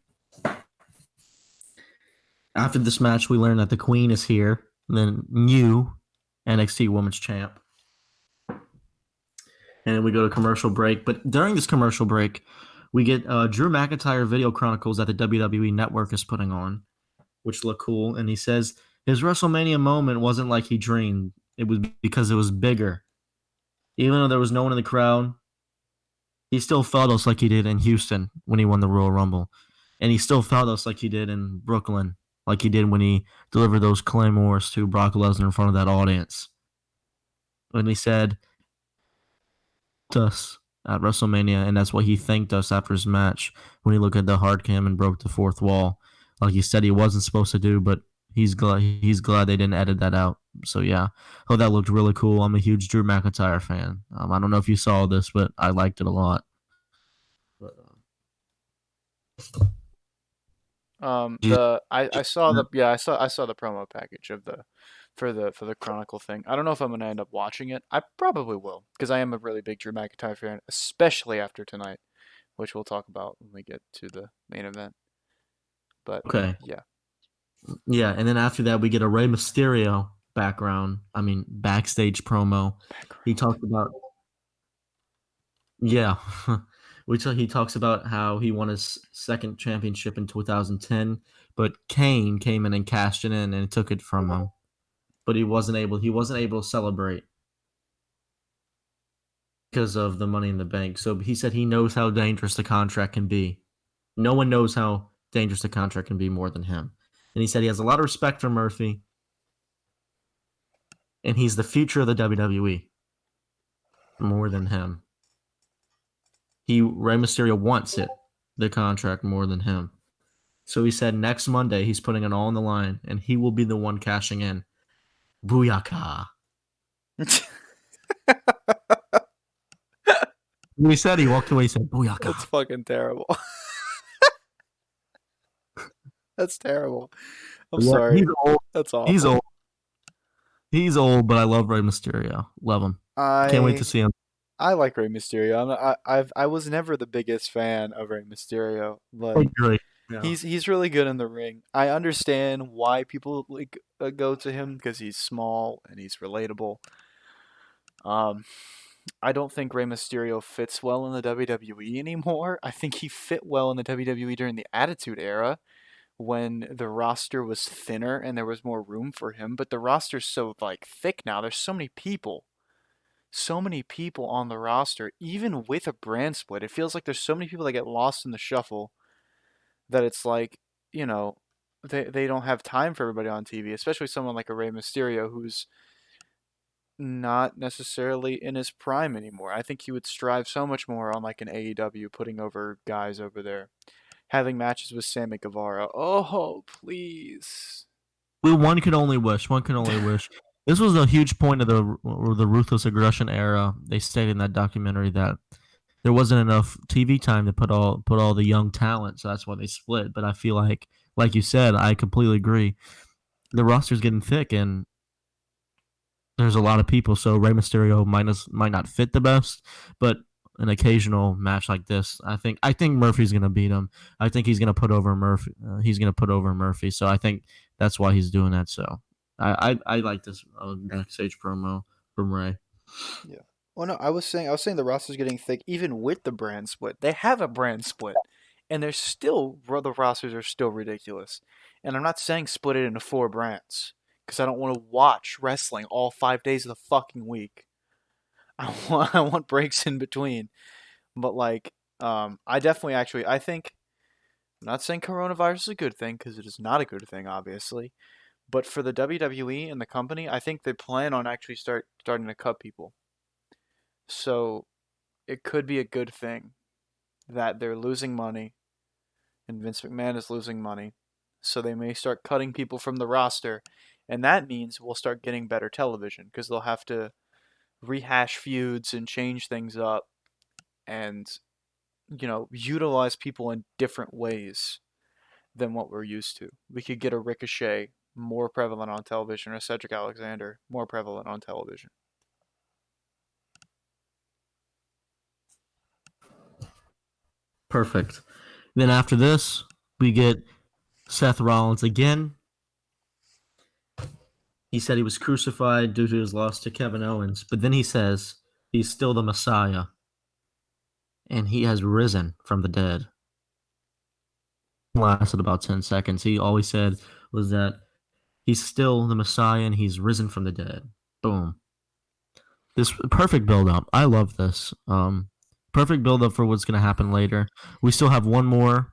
After this match, we learned that the Queen is here, the new NXT Women's Champ, and we go to commercial break. But during this commercial break, we get Drew McIntyre video chronicles that the WWE Network is putting on, which look cool. And he says his WrestleMania moment wasn't like he dreamed. It was because it was bigger. Even though there was no one in the crowd, he still felt us like he did in Houston when he won the Royal Rumble. And he still felt us like he did in Brooklyn, like he did when he delivered those claymores to Brock Lesnar in front of that audience. When he said us at WrestleMania, and that's what he thanked us after his match when he looked at the hard cam and broke the fourth wall, like he said he wasn't supposed to do, but he's glad they didn't edit that out. So yeah, oh, that looked really cool. I'm a huge Drew McIntyre fan. I don't know if you saw this, but I liked it a lot. Do you- I saw the promo package of the for the Chronicle thing. I don't know if I'm gonna end up watching it. I probably will because I am a really big Drew McIntyre fan, especially after tonight, which we'll talk about when we get to the main event. But Okay. yeah, Yeah, and then after that we get a Rey Mysterio backstage promo. He background. talked about yeah. He talks about how he won his second championship in 2010, but Kane came in and cashed it in and took it from him. But he wasn't able to celebrate because of the money in the bank. So he said he knows how dangerous the contract can be. No one knows how dangerous the contract can be more than him. And he said he has a lot of respect for Murphy, and he's the future of the WWE more than him. Rey Mysterio wants the contract more than him. So he said next Monday he's putting it all on the line, and he will be the one cashing in. Booyaka. When he said he walked away, he said, That's Booyaka. fucking terrible. That's terrible. I'm Yeah, sorry. That's He's awful. old. He's old, but I love Rey Mysterio. Love him. Can't wait to I see him. I like Rey Mysterio. I was never the biggest fan of Rey Mysterio, I but agree. Yeah. he's really good in the ring. I understand why people like go to him because he's small and he's relatable. Um, I don't think Rey Mysterio fits well in the WWE anymore. I think he fit well in the WWE during the Attitude Era when the roster was thinner and there was more room for him. But the roster's so like thick now. There's so many people on the roster, even with a brand split. It feels like there's so many people that get lost in the shuffle that it's like, you know, they don't have time for everybody on TV, especially someone like a Rey Mysterio who's not necessarily in his prime anymore. I think he would strive so much more on like an AEW, putting over guys over there, having matches with Sammy Guevara. Oh, please. Well, one could only wish. One could only wish. This was a huge point of the ruthless aggression era. They stated in that documentary that there wasn't enough TV time to put all the young talent, so that's why they split. But I feel like you said, I completely agree. The roster's getting thick, and there's a lot of people. So Rey Mysterio might not fit the best, but an occasional match like this, I think Murphy's gonna beat him. I think he's gonna put over Murphy. He's gonna put over Murphy. So I think that's why he's doing that. So I like this backstage promo from Ray. Yeah. Well, no, I was saying the roster's getting thick even with the brand split. They have a brand split, and the rosters are still ridiculous. And I'm not saying split it into four brands because I don't want to watch wrestling all 5 days of the fucking week. I want breaks in between. But like, I definitely actually I think I'm not saying coronavirus is a good thing because it is not a good thing, obviously. But for the WWE and the company, I think they plan on actually starting to cut people. So it could be a good thing that they're losing money and Vince McMahon is losing money. So they may start cutting people from the roster. And that means we'll start getting better television because they'll have to rehash feuds and change things up and, utilize people in different ways than what we're used to. We could get a Ricochet more prevalent on television or Cedric Alexander more prevalent on television. Perfect. Then after this, we get Seth Rollins again. He said he was crucified due to his loss to Kevin Owens, but then he says he's still the Messiah and he has risen from the dead. Lasted about 10 seconds. He always said was that he's still the Messiah and he's risen from the dead. Boom. This perfect build up. I love this. Perfect build up for what's going to happen later. We still have one more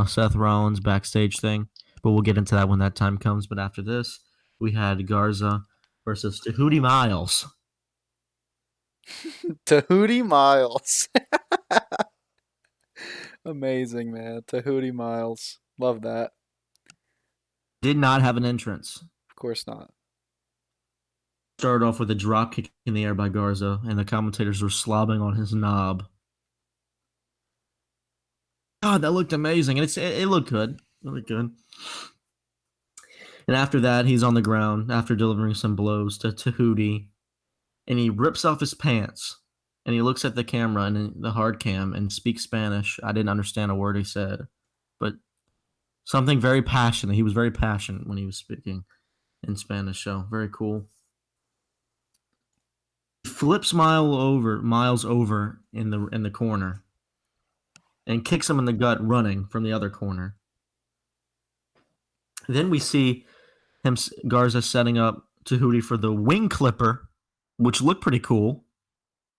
Seth Rollins backstage thing, but we'll get into that when that time comes. But after this, we had Garza versus Tahuti Miles. Tahuti Miles. Amazing, man. Tahuti Miles. Love that. Did not have an entrance. Of course not. Started off with a drop kick in the air by Garza, and the commentators were slobbing on his knob. God, that looked amazing, and it looked good. It looked good. And after that, he's on the ground after delivering some blows to Hootie, and he rips off his pants, and he looks at the camera and the hard cam and speaks Spanish. I didn't understand a word he said, but something very passionate. He was very passionate when he was speaking in Spanish. So very cool. He flips Miles over in the corner, and kicks him in the gut running from the other corner. Then we see Garza setting up Tahuti for the wing clipper, which looked pretty cool.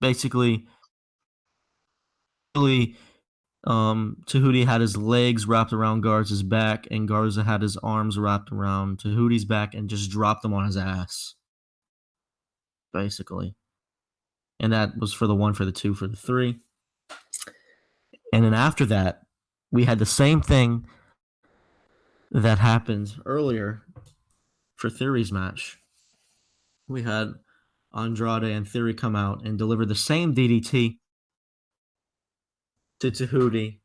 Basically, Tahuti had his legs wrapped around Garza's back, and Garza had his arms wrapped around Tahuti's back and just dropped them on his ass. Basically. And that was for the 1, for the 2, for the 3. And then after that, we had the same thing that happened earlier for Theory's match. We had Andrade and Theory come out and deliver the same DDT to Tahuti.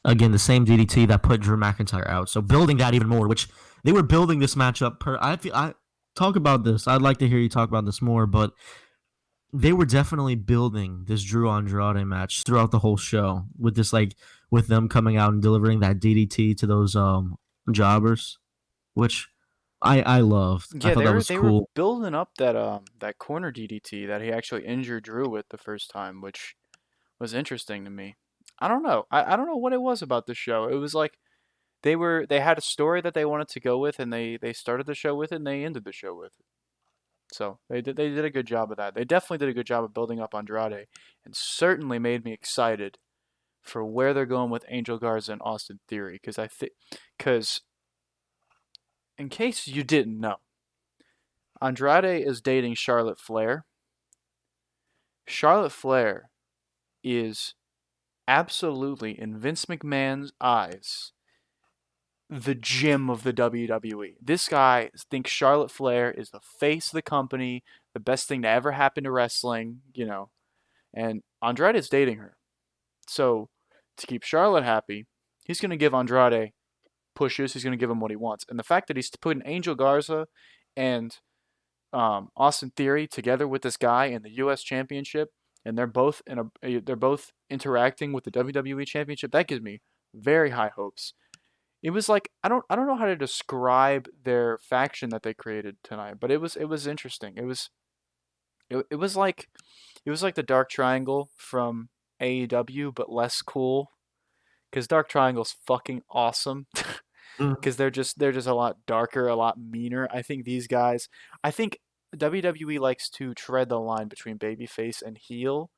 Again, the same DDT that put Drew McIntyre out. So building that even more, which they were building this matchup. I talk about this. I'd like to hear you talk about this more, but they were definitely building this Drew Andrade match throughout the whole show with this, like, with them coming out and delivering that DDT to those jobbers, which I loved. I Yeah, thought that was they were cool. building up that corner DDT that he actually injured Drew with the first time, which was interesting to me. I don't know. I don't know what it was about the show. It was like they had a story that they wanted to go with, and they started the show with it and they ended the show with it. So they did a good job of that. They definitely did a good job of building up Andrade, and certainly made me excited for where they're going with Angel Garza and Austin Theory, because in case you didn't know, Andrade is dating Charlotte Flair. Charlotte Flair is absolutely, in Vince McMahon's eyes, the gem of the WWE. This guy thinks Charlotte Flair is the face of the company, the best thing to ever happen to wrestling, and Andrade is dating her. So, to keep Charlotte happy, he's going to give Andrade pushes. He's going to give him what he wants. And the fact that he's putting Angel Garza and Austin Theory together with this guy in the U.S. Championship, and they're both interacting with the WWE Championship, that gives me very high hopes. It was like I don't know how to describe their faction that they created tonight, but it was interesting. It was like the Dark Triangle from AEW, but less cool. Because Dark Triangle's fucking awesome. Mm. Because they're just a lot darker, a lot meaner. I think WWE likes to tread the line between babyface and heel,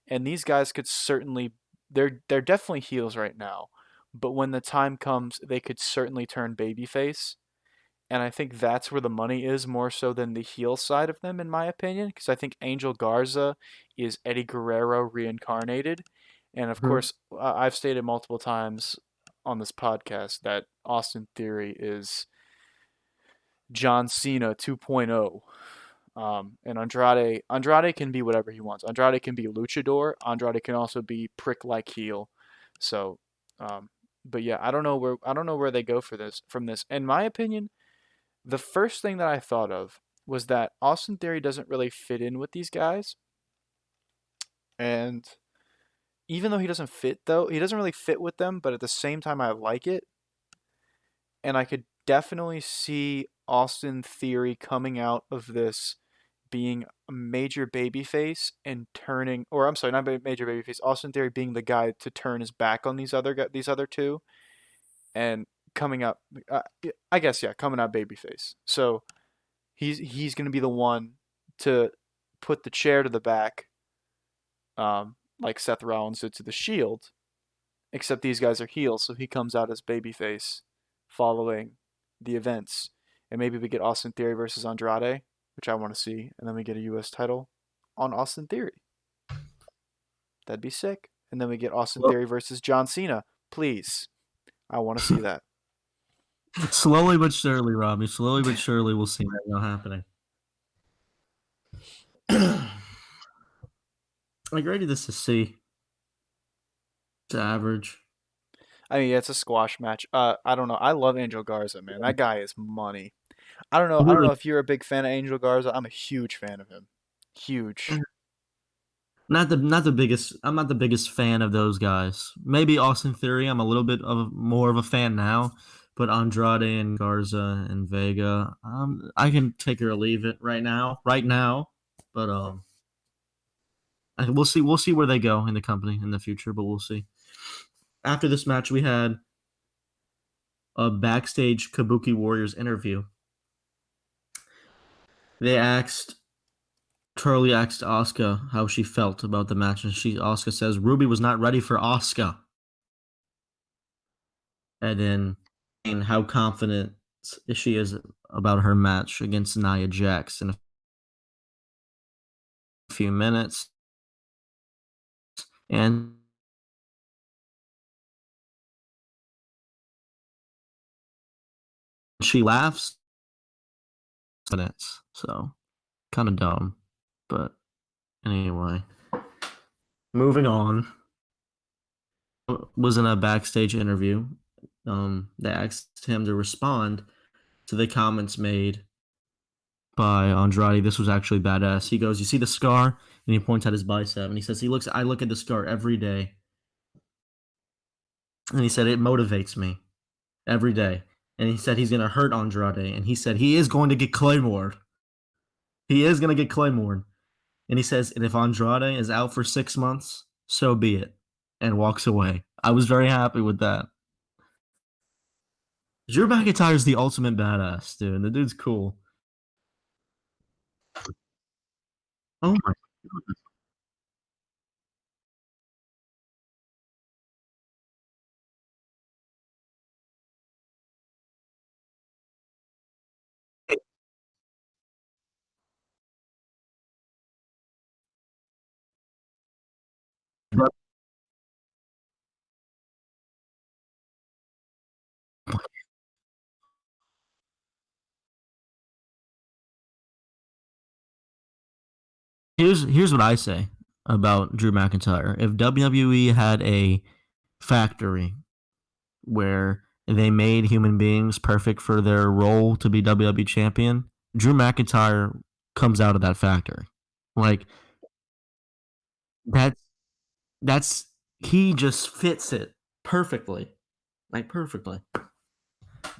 and these guys could certainly they're definitely heels right now, but when the time comes, they could certainly turn babyface. And I think that's where the money is more so than the heel side of them, in my opinion, because I think Angel Garza is Eddie Guerrero reincarnated. And of Mhm. course, I've stated multiple times on this podcast that Austin Theory is John Cena 2.0. And Andrade can be whatever he wants. Andrade can be luchador. Andrade can also be prick like heel. So, um, but yeah, I don't know where they go for this from this. In my opinion, the first thing that I thought of was that Austin Theory doesn't really fit in with these guys, and even though he doesn't really fit with them, but at the same time I like it, and I could definitely see Austin Theory coming out of this being a major babyface and turning, or I'm sorry, not major babyface, Austin Theory being the guy to turn his back on these other two, and coming out, uh, I guess yeah, coming out babyface. So he's going to be the one to put the chair to the back, like Seth Rollins did to the Shield. Except these guys are heels, so he comes out as babyface following the events, and maybe we get Austin Theory versus Andrade, which I want to see, and then we get a U.S. title on Austin Theory. That'd be sick. And then we get Austin Well, Theory versus John Cena. Please, I want to see that. slowly but surely, Robbie. Slowly but surely, we'll see that happening. I graded this a C. It's average. I mean, yeah, it's a squash match. I don't know. I love Angel Garza, man. That guy is money. I don't know. I don't know Really, if you're a big fan of Angel Garza. I'm a huge fan of him. Huge. not the biggest. I'm not the biggest fan of those guys. Maybe Austin Theory. I'm a little bit of more of a fan now, but Andrade and Garza and Vega, I can take it or leave it right now. Right now, but we'll see. We'll see where they go in the company in the future, but we'll see. After this match, we had a backstage Kabuki Warriors interview. They asked Charlie asked Asuka how she felt about the match, and Asuka says Ruby was not ready for Asuka. And then and how confident she is about her match against Nia Jax in a few minutes. And she laughs. So kind of dumb. But anyway, moving on. Was in a backstage interview. They asked him to respond to the comments made by Andrade. This was actually badass. He goes, "You see the scar?" And he points at his bicep, and he says, I look at the scar every day." And he said, "It motivates me every day." And he said he's going to hurt Andrade. And he said he is going to get Claymored. He is going to get Claymored. And he says, and if Andrade is out for 6 months, so be it. And walks away. I was very happy with that. Drew McIntyre is the ultimate badass, dude. The dude's cool. Oh my god. Here's what I say about Drew McIntyre. If WWE had a factory where they made human beings perfect for their role to be WWE champion, Drew McIntyre comes out of that factory. Like that's that's he just fits it perfectly, like perfectly.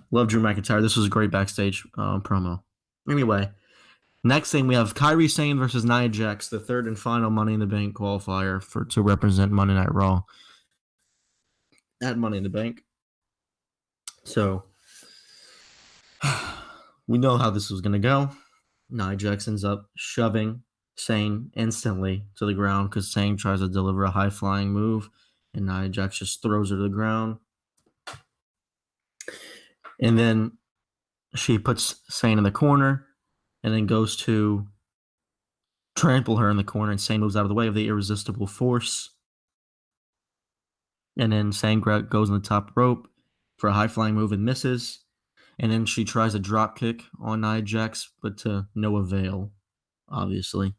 Love Drew McIntyre. This was a great backstage promo. Anyway, next thing we have Kairi Sane versus Nia Jax, the third and final Money in the Bank qualifier for to represent Monday Night Raw at Money in the Bank. So we know how this was going to go. Nia Jax ends up shoving Sane instantly to the ground because Sane tries to deliver a high flying move, and Nia Jax just throws her to the ground. And then she puts Sane in the corner and then goes to trample her in the corner, and Sane moves out of the way of the irresistible force. And then Sane goes on the top rope for a high flying move and misses. And then she tries a drop kick on Nia Jax, but to no avail, obviously.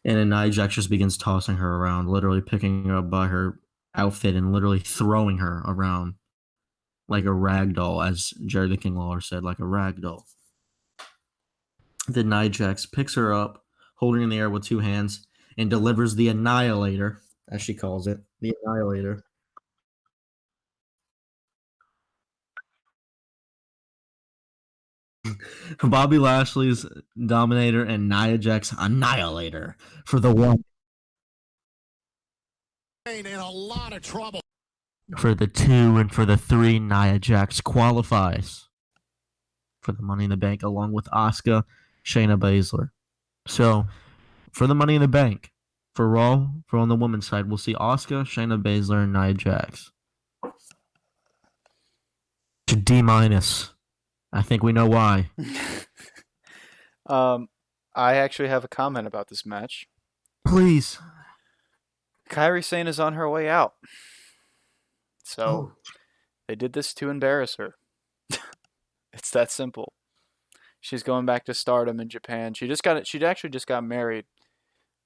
And then Nia Jax just begins tossing her around, literally picking her up by her outfit and literally throwing her around like a rag doll, as Jerry the King Lawler said, like a rag doll. Then Nia Jax picks her up, holding her in the air with two hands, and delivers the Annihilator, as she calls it, the Annihilator. Bobby Lashley's Dominator and Nia Jax Annihilator for the one. In a lot of trouble. For the 2 and for the 3, Nia Jax qualifies for the Money in the Bank along with Asuka, Shayna Baszler. So for the Money in the Bank, for Raw, for on the women's side, we'll see Asuka, Shayna Baszler, and Nia Jax. To D minus. I think we know why. I actually have a comment about this match. Please. Kairi Sane is on her way out. So they did this to embarrass her. It's that simple. She's going back to Stardom in Japan. She actually just got married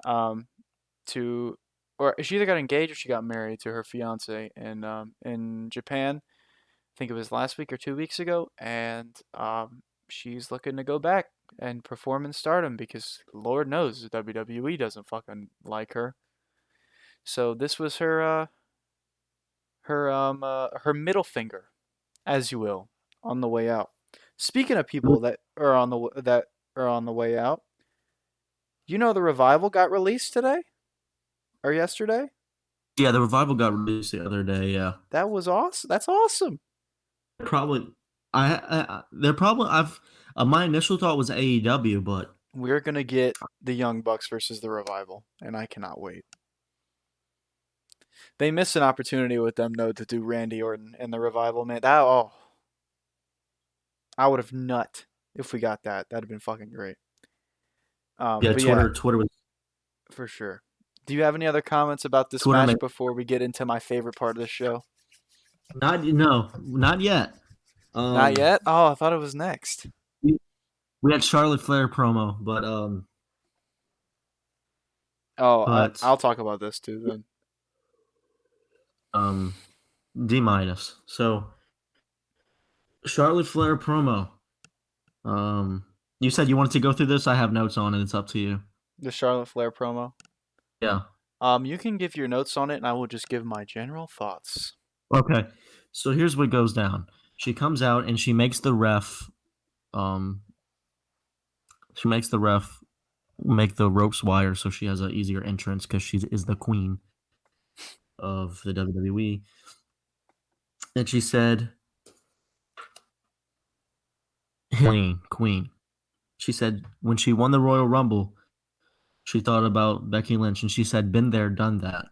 to or she either got engaged or she got married to her fiance in Japan. I think it was last week or 2 weeks ago, and she's looking to go back and perform in Stardom because Lord knows WWE doesn't fucking like her. So this was her middle finger, as you will, on the way out. Speaking of people that are on the way out, you know the Revival got released today or yesterday. Yeah, the Revival got released the other day. Yeah, That was awesome. That's awesome. probably. They're probably. My initial thought was AEW, but We're gonna get the Young Bucks versus the Revival, and I cannot wait. They missed an opportunity with them though to do Randy Orton and the Revival, man. I would have nut if we got that. That'd have been fucking great. yeah, But yeah, Twitter was for sure. Do you have any other comments about this Twitter match made, before we get into my favorite part of the show? not yet. Not yet? Oh, I thought it was next. We had Charlotte Flair promo, but I'll talk about this too then. D-. So Charlotte Flair promo. You said you wanted to go through this. I have notes on it. It's up to you. The Charlotte Flair promo. Yeah. You can give your notes on it, and I will just give my general thoughts. Okay. So here's what goes down. She comes out and she makes the ref make the ropes wider so she has an easier entrance because she is the queen of the WWE. And she said, Queen. She said when she won the Royal Rumble, she thought about Becky Lynch, and she said, been there, done that.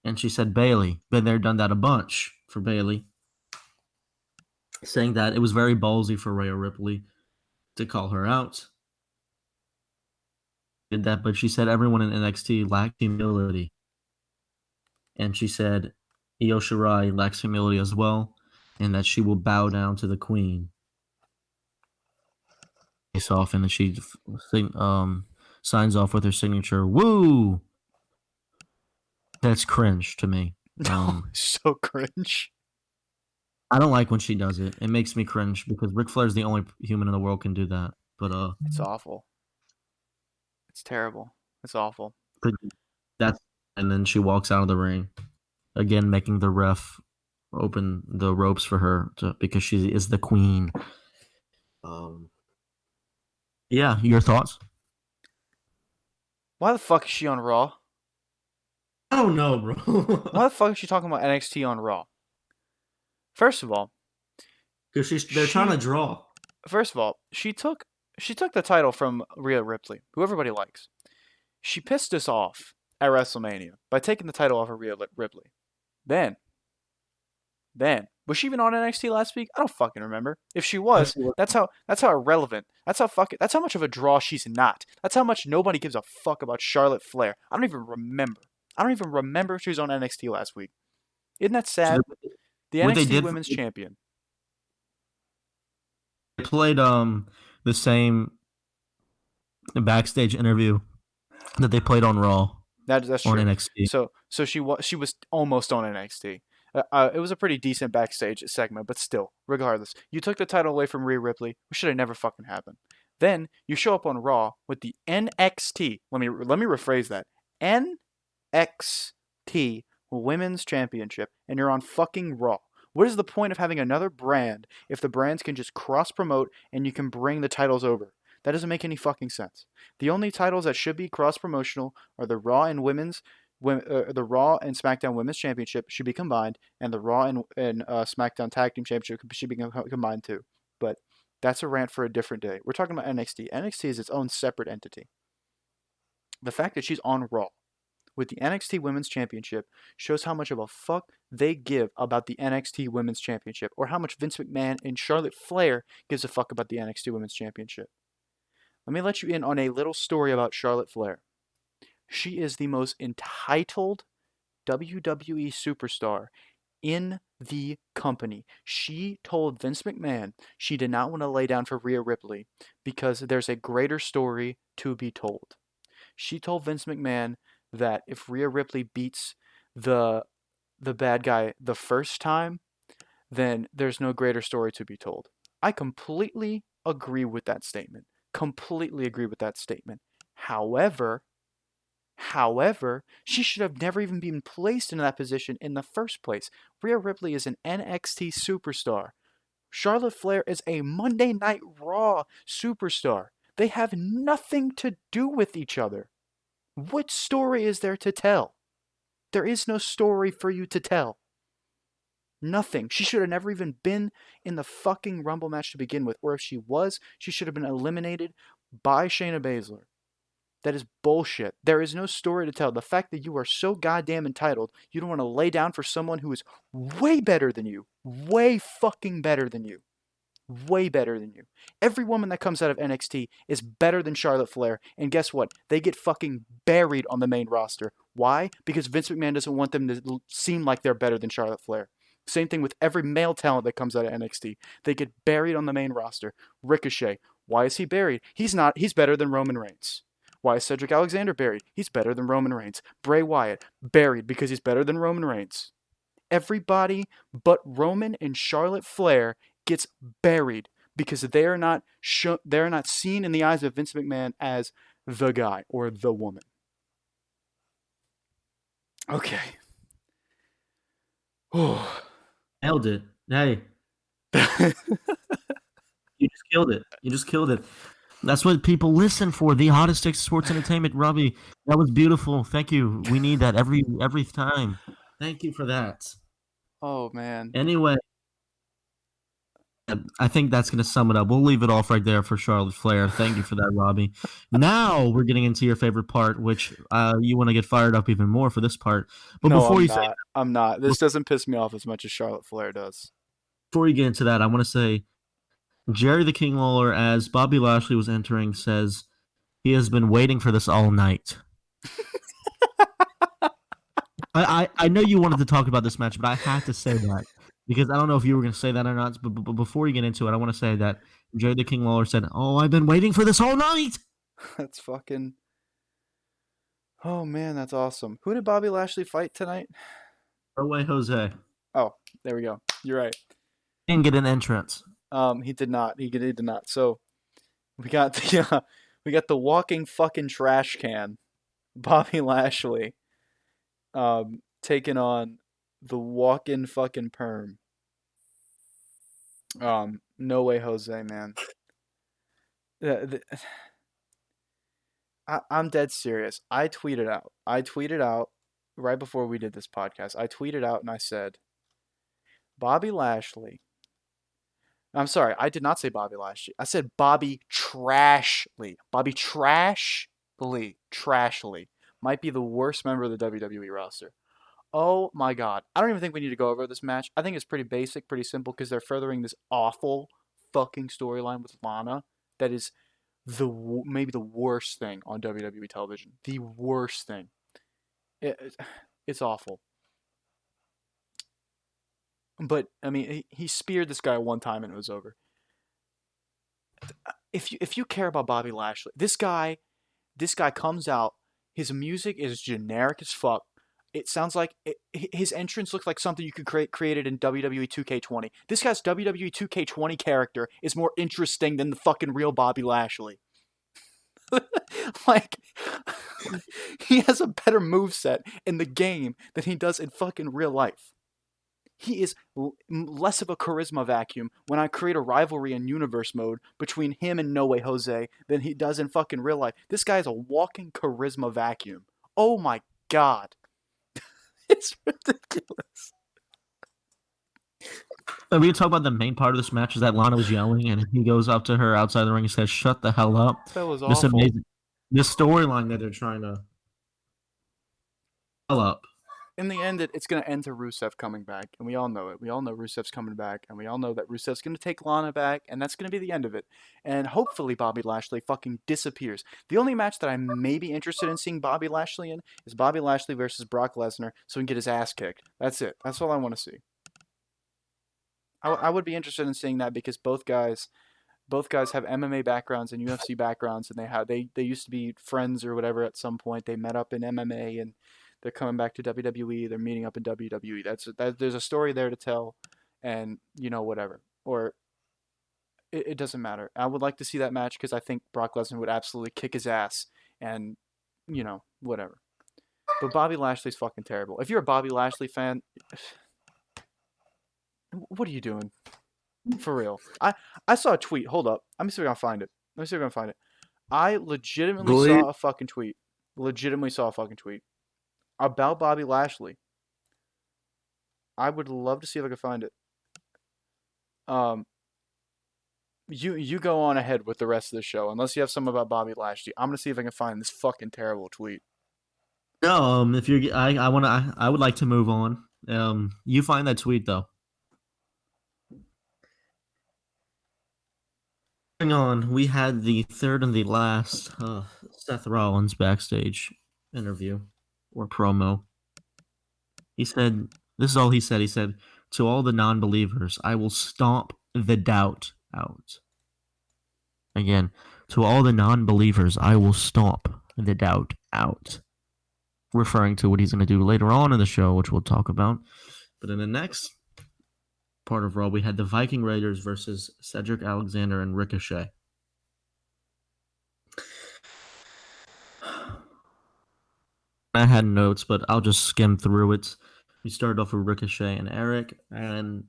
And she said, Bayley, been there, done that a bunch for Bayley. Saying that it was very ballsy for Rhea Ripley to call her out. Did that, but she said everyone in NXT lacked humility. And she said Io Shirai lacks humility as well, and that she will bow down to the queen. Face off, and then she signs off with her signature. Woo! That's cringe to me. So cringe. I don't like when she does it. It makes me cringe because Ric Flair's the only human in the world can do that. But it's awful. It's terrible. It's awful. And then she walks out of the ring, again making the ref open the ropes for her because she is the queen. Yeah, your thoughts? Why the fuck is she on Raw? I don't know, bro. Why the fuck is she talking about NXT on Raw? First of all, because they're trying to draw. First of all, she took the title from Rhea Ripley, who everybody likes. She pissed us off at WrestleMania by taking the title off of Rhea Ripley. Then, was she even on NXT last week? I don't fucking remember. If she was, that's how irrelevant. That's how much of a draw she's not. That's how much nobody gives a fuck about Charlotte Flair. I don't even remember if she was on NXT last week. Isn't that sad? The NXT Women's Champion. They played the same backstage interview that they played on Raw. That's true. On NXT. So she was almost on NXT. It was a pretty decent backstage segment, but still, regardless, you took the title away from Rhea Ripley, which should have never fucking happened. Then you show up on Raw with the NXT. Let me rephrase that. NXT Women's Championship, and you're on fucking Raw. What is the point of having another brand if the brands can just cross promote and you can bring the titles over? That doesn't make any fucking sense. The only titles that should be cross promotional are the Raw and SmackDown Women's Championship should be combined, and the Raw and SmackDown Tag Team Championship should be combined too. But that's a rant for a different day. We're talking about NXT. NXT is its own separate entity. The fact that she's on Raw with the NXT Women's Championship shows how much of a fuck they give about the NXT Women's Championship, or how much Vince McMahon and Charlotte Flair gives a fuck about the NXT Women's Championship. Let me let you in on a little story about Charlotte Flair. She is the most entitled WWE superstar in the company. She told Vince McMahon she did not want to lay down for Rhea Ripley because there's a greater story to be told. She told Vince McMahon that if Rhea Ripley beats the bad guy the first time, then there's no greater story to be told. I completely agree with that statement. Completely agree with that statement. However, she should have never even been placed in that position in the first place. Rhea Ripley is an NXT superstar. Charlotte Flair is a Monday Night Raw superstar. They have nothing to do with each other. What story is there to tell? There is no story for you to tell. Nothing. She should have never even been in the fucking Rumble match to begin with. Or if she was, she should have been eliminated by Shayna Baszler. That is bullshit. There is no story to tell. The fact that you are so goddamn entitled, you don't want to lay down for someone who is way better than you. Way fucking better than you. Way better than you. Every woman that comes out of NXT is better than Charlotte Flair. And guess what? They get fucking buried on the main roster. Why? Because Vince McMahon doesn't want them to seem like they're better than Charlotte Flair. Same thing with every male talent that comes out of NXT. They get buried on the main roster. Ricochet. Why is he buried? He's not. He's better than Roman Reigns. Why is Cedric Alexander buried? He's better than Roman Reigns. Bray Wyatt, buried because he's better than Roman Reigns. Everybody but Roman and Charlotte Flair gets buried because they are not seen in the eyes of Vince McMahon as the guy or the woman. Okay. Nailed it. Hey. You just killed it. You just killed it. That's what people listen for. The hottest takes sports entertainment. Robbie, that was beautiful. Thank you. We need that every time. Thank you for that. Oh, man. Anyway, I think that's going to sum it up. We'll leave it off right there for Charlotte Flair. Thank you for that, Robbie. Now we're getting into your favorite part, which you want to get fired up even more for this part. But No, before I'm not. This doesn't piss me off as much as Charlotte Flair does. Before you get into that, I want to say Jerry the King Lawler, as Bobby Lashley was entering, says he has been waiting for this all night. I know you wanted to talk about this match, but I had to say that because I don't know if you were going to say that or not. But before you get into it, I want to say that Jerry the King Lawler said, "Oh, I've been waiting for this all night." That's fucking... Oh, man, that's awesome. Who did Bobby Lashley fight tonight? No way, Jose. Oh, there we go. You're right. Didn't get an entrance. He did not. He did not. So we got the walking fucking trash can, Bobby Lashley, taking on the walking fucking perm. No way, Jose, man. I'm dead serious. I tweeted out right before we did this podcast. I tweeted out and I said, Bobby Lashley. I'm sorry, I did not say Bobby Lashley. I said Bobby Trashley. Bobby Trashley might be the worst member of the WWE roster. Oh my God. I don't even think we need to go over this match. I think it's pretty basic, pretty simple, because they're furthering this awful fucking storyline with Lana that is maybe the worst thing on WWE television. The worst thing. It's awful. But I mean, he speared this guy one time and it was over. If you care about Bobby Lashley, this guy comes out. His music is generic as fuck. It sounds like his entrance looks like something you could created in WWE 2K20. This guy's WWE 2K20 character is more interesting than the fucking real Bobby Lashley. Like, he has a better moveset in the game than he does in fucking real life. He is less of a charisma vacuum when I create a rivalry in universe mode between him and No Way Jose than he does in fucking real life. This guy is a walking charisma vacuum. Oh my God. It's ridiculous. Are we talk about the main part of this match? Is that Lana was yelling and he goes up to her outside the ring and says, "Shut the hell up." That was This awful. amazing. This storyline that they're trying to hell up. In the end, it's going to end to Rusev coming back, and we all know it. We all know Rusev's coming back, and we all know that Rusev's going to take Lana back, and that's going to be the end of it. And hopefully Bobby Lashley fucking disappears. The only match that I may be interested in seeing Bobby Lashley in is Bobby Lashley versus Brock Lesnar, so he can get his ass kicked. That's it. That's all I want to see. I would be interested in seeing that because both guys Both guys have MMA backgrounds and UFC backgrounds, and they used to be friends or whatever at some point. They met up in MMA, and they're coming back to WWE. They're meeting up in WWE. There's a story there to tell, and whatever. Or it doesn't matter. I would like to see that match because I think Brock Lesnar would absolutely kick his ass, and whatever. But Bobby Lashley's fucking terrible. If you're a Bobby Lashley fan, what are you doing? For real. I saw a tweet. Hold up. Let me see if I can find it. I legitimately saw a fucking tweet. About Bobby Lashley. I would love to see if I can find it. You go on ahead with the rest of the show. Unless you have something about Bobby Lashley, I'm gonna see if I can find this fucking terrible tweet. No, if you're, I would like to move on. You find that tweet though. Moving on, we had the third and the last Seth Rollins backstage interview or promo. He said, "This is all he said." He said, "To all the non-believers, I will stomp the doubt out." Again, to all the non-believers, I will stomp the doubt out. Referring to what he's going to do later on in the show, which we'll talk about. But in the next part of Raw, we had the Viking Raiders versus Cedric Alexander and Ricochet. I had notes, but I'll just skim through it. We started off with Ricochet and Eric, and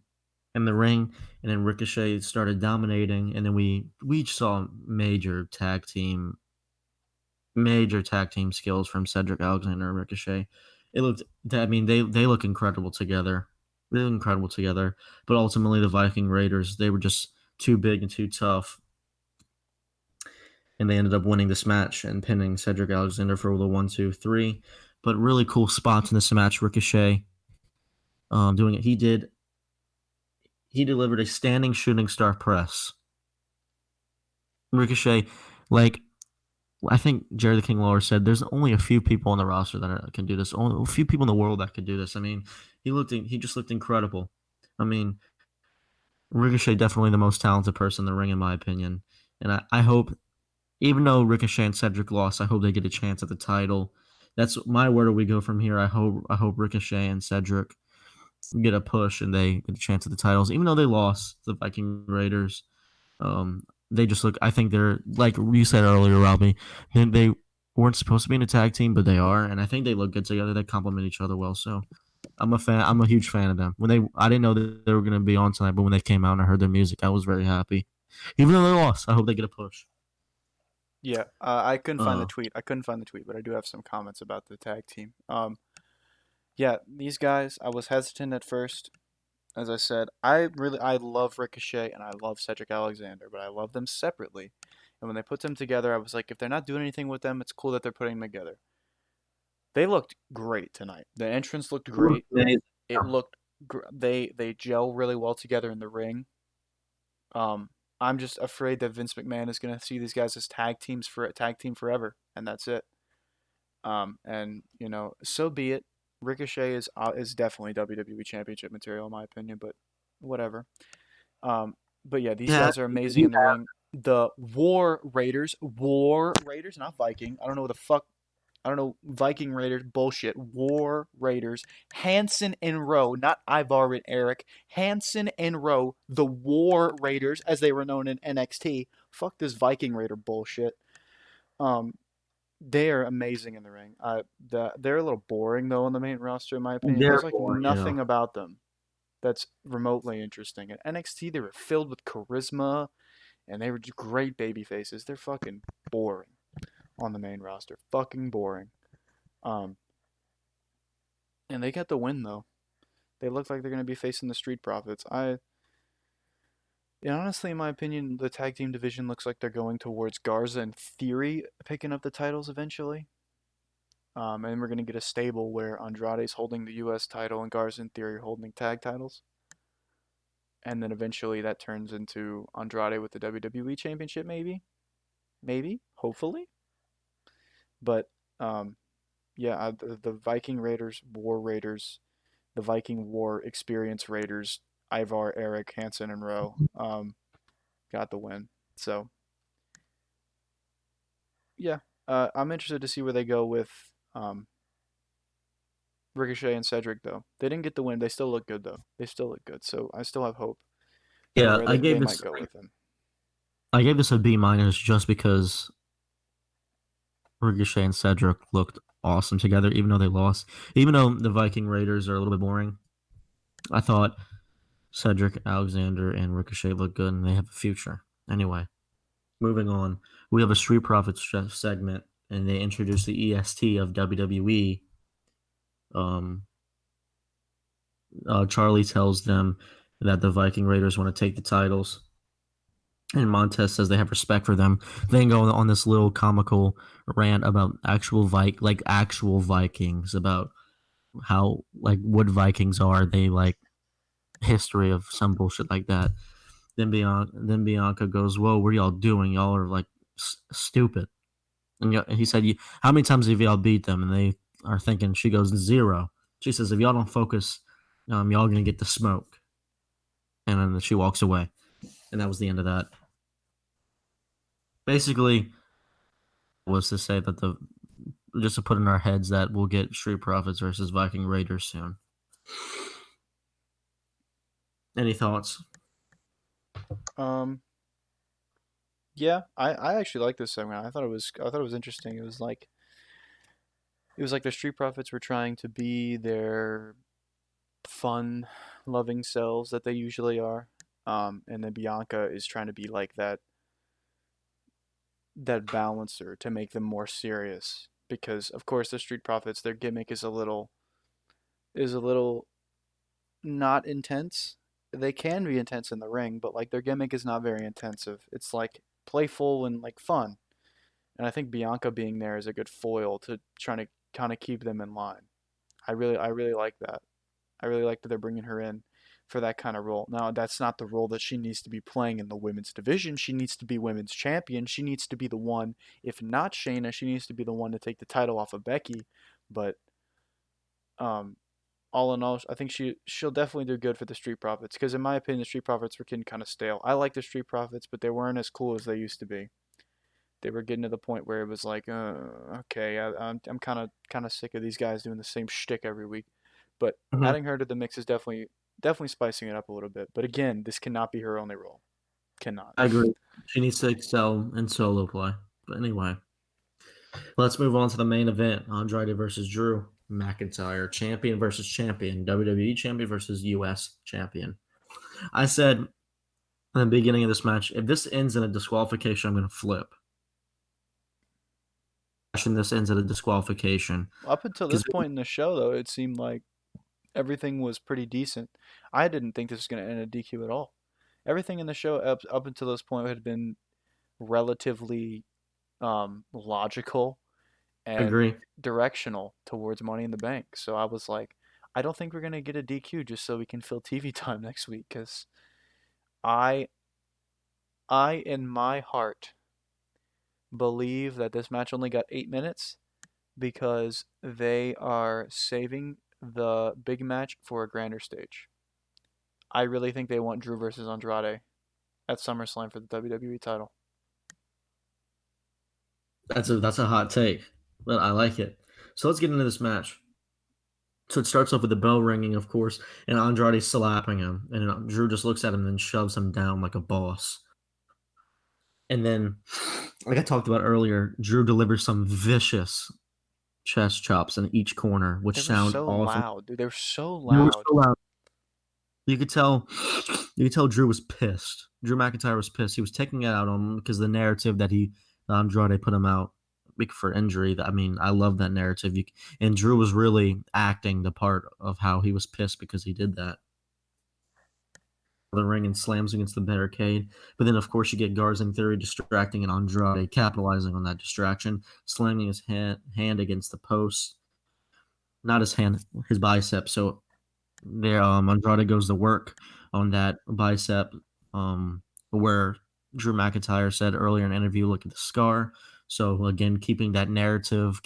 in the ring, and then Ricochet started dominating, and then we each saw major tag team skills from Cedric Alexander and Ricochet. They look incredible together. They look incredible together. But ultimately, the Viking Raiders, they were just too big and too tough. And they ended up winning this match and pinning Cedric Alexander for the 1, 2, 3. But really cool spots in this match. Ricochet doing it. He delivered a standing shooting star press. Ricochet, I think Jerry the King Lawler said there's only a few people on the roster that can do this. Only a few people in the world that could do this. I mean, he just looked incredible. I mean, Ricochet definitely the most talented person in the ring in my opinion. And I hope, even though Ricochet and Cedric lost, I hope they get a chance at the title. That's my where do we go from here. I hope Ricochet and Cedric get a push and they get a chance at the titles, even though they lost the Viking Raiders. They just look. I think they're like you said earlier, Robbie. They weren't supposed to be in a tag team, but they are, and I think they look good together. They complement each other well. So I'm a fan. I'm a huge fan of them. I didn't know that they were going to be on tonight, but when they came out and I heard their music, I was very happy. Even though they lost, I hope they get a push. Yeah, I couldn't find the tweet. But I do have some comments about the tag team. Yeah, these guys. I was hesitant at first. As I said, I love Ricochet and I love Cedric Alexander, but I love them separately. And when they put them together, I was like, if they're not doing anything with them, it's cool that they're putting them together. They looked great tonight. The entrance looked great. It looked they gel really well together in the ring. I'm just afraid that Vince McMahon is going to see these guys as tag team forever, and that's it. And so be it. Ricochet is definitely WWE Championship material in my opinion, but whatever. But yeah, these guys are amazing in the ring. The War Raiders, not Viking. I don't know what the fuck. I don't know, Viking Raiders, bullshit. War Raiders. Hanson and Rowe, not Ivar and Eric. Hanson and Rowe, the War Raiders, as they were known in NXT. Fuck this Viking Raider bullshit. They are amazing in the ring. They're a little boring though on the main roster, in my opinion. There's like nothing about them that's remotely interesting. At NXT, they were filled with charisma, and they were just great baby faces. They're fucking boring on the main roster. Fucking boring. And they got the win though. They look like they're gonna be facing the Street Profits. Honestly, in my opinion, the tag team division looks like they're going towards Garza and Theory picking up the titles eventually. And we're going to get a stable where Andrade's holding the U.S. title and Garza and Theory are holding tag titles. And then eventually that turns into Andrade with the WWE Championship, maybe. Maybe. Hopefully. But, the Viking Raiders, War Raiders, the Viking War Experience Raiders, Ivar, Eric, Hansen, and Rowe got the win. So yeah, I'm interested to see where they go with um, Ricochet and Cedric though. They didn't get the win. They still look good though. They still look good. So I still have hope for Yeah, where they might go with them. I gave this a B minus just because Ricochet and Cedric looked awesome together, even though they lost. Even though the Viking Raiders are a little bit boring, I thought Cedric, Alexander, and Ricochet look good, and they have a future. Anyway, moving on, we have a Street Profits segment, and they introduce the EST of WWE. Um, Charlie tells them that the Viking Raiders want to take the titles, and Montez says they have respect for them. Then go on this little comical rant about actual Vikings, about how like what Vikings are. They like history of some bullshit like that. Then Bianca goes, "Whoa, what are y'all doing? Y'all are like stupid." And he said, "How many times have y'all beat them?" And they are thinking. She goes, "0." She says, "If y'all don't focus, y'all gonna get the smoke." And then she walks away, and that was the end of that. Basically, was to say that just to put in our heads that we'll get Street Profits versus Viking Raiders soon. Any thoughts? Yeah, I actually like this segment. I thought it was interesting. It was like the Street Profits were trying to be their fun, loving selves that they usually are. And then Bianca is trying to be like that balancer to make them more serious. Because of course the Street Profits, their gimmick is a little not intense. They can be intense in the ring, but like their gimmick is not very intensive. It's like playful and like fun. And I think Bianca being there is a good foil to trying to kind of keep them in line. I really like that. I really like that they're bringing her in for that kind of role. Now, that's not the role that she needs to be playing in the women's division. She needs to be women's champion. She needs to be the one, if not Shayna, she needs to be the one to take the title off of Becky. But um, all in all, I think she'll definitely do good for the Street Profits because, in my opinion, the Street Profits were getting kind of stale. I like the Street Profits, but they weren't as cool as they used to be. They were getting to the point where it was like, okay, I'm kind of sick of these guys doing the same shtick every week. But Mm-hmm. adding her to the mix is definitely spicing it up a little bit. But again, this cannot be her only role. Cannot. I agree. She needs to excel in solo play. But anyway, let's move on to the main event: Andrade versus Drew McIntyre, champion versus champion, WWE champion versus US champion. I said in the beginning of this match, if this ends in a disqualification, I'm going to flip. And this ends at a disqualification. Up until this point in the show, though, it seemed like everything was pretty decent. I didn't think this was going to end a DQ at all. Everything in the show up until this point had been relatively logical and Agree. directional towards Money in the Bank. So I was like, I don't think we're gonna get a DQ just so we can fill TV time next week because I in my heart believe that this match only got 8 minutes because they are saving the big match for a grander stage. I really think they want Drew versus Andrade at SummerSlam for the WWE title. That's a hot take, but I like it. So let's get into this match. So it starts off with the bell ringing, of course, and Andrade slapping him, and Drew just looks at him and then shoves him down like a boss. And then, like I talked about earlier, Drew delivers some vicious chest chops in each corner, which They were sound so awesome. loud, dude. They were so They were loud. so loud. You could tell Drew was pissed. Drew McIntyre was pissed. He was taking it out on him because the narrative that Andrade put him out for injury. I mean, I love that narrative. And Drew was really acting the part of how he was pissed because he did that. The ring and slams against the barricade. But then, of course, you get Garza Theory distracting and Andrade capitalizing on that distraction, slamming his hand against the post. Not his hand, his bicep. So there, Andrade goes to work on that bicep, where Drew McIntyre said earlier in an interview, "Look at the scar." So again, keeping that narrative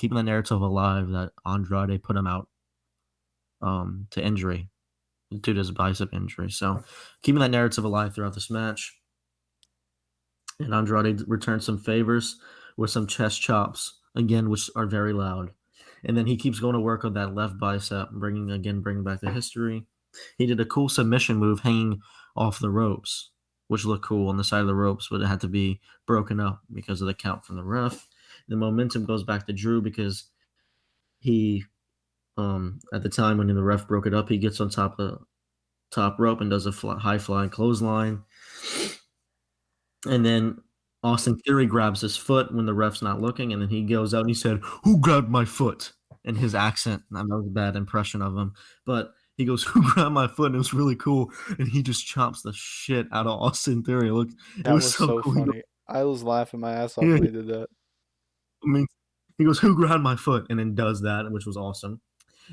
alive that Andrade put him out to injury due to his bicep injury. So keeping that narrative alive throughout this match. And Andrade returns some favors with some chest chops, again, which are very loud. And then he keeps going to work on that left bicep, bringing back the history. He did a cool submission move hanging off the ropes, which looked cool on the side of the ropes, but it had to be broken up because of the count from the ref. The momentum goes back to Drew because he, at the time when the ref broke it up, he gets on top rope and does a high flying clothesline. And then Austin Theory grabs his foot when the ref's not looking, and then he goes out and he said, "Who grabbed my foot?" In his accent. I know it's a bad impression of him, but he goes, "Who grabbed my foot?" And it was really cool. And he just chomps the shit out of Austin Theory. Look, it That was was so so cool. He goes, funny. I was laughing my ass off yeah, when he did that. I mean, he goes, "Who grabbed my foot?" And then does that, which was awesome.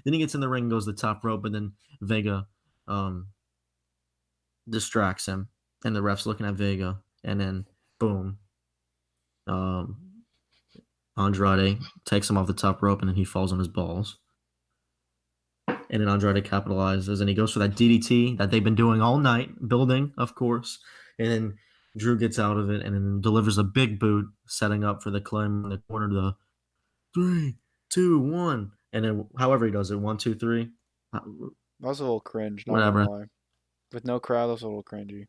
Then he gets in the ring, goes to the top rope, and then Vega um, distracts him, and the ref's looking at Vega, and then boom, um, Andrade takes him off the top rope, and then he falls on his balls. And then Andrade capitalizes, and he goes for that DDT that they've been doing all night, building, of course. And then Drew gets out of it, and then delivers a big boot, setting up for the claim in the corner. The 3, 2, 1, and then however he does it, 1, 2, 3, That was a little cringe, not gonna whatever. lie. With no crowd, that was a little cringy.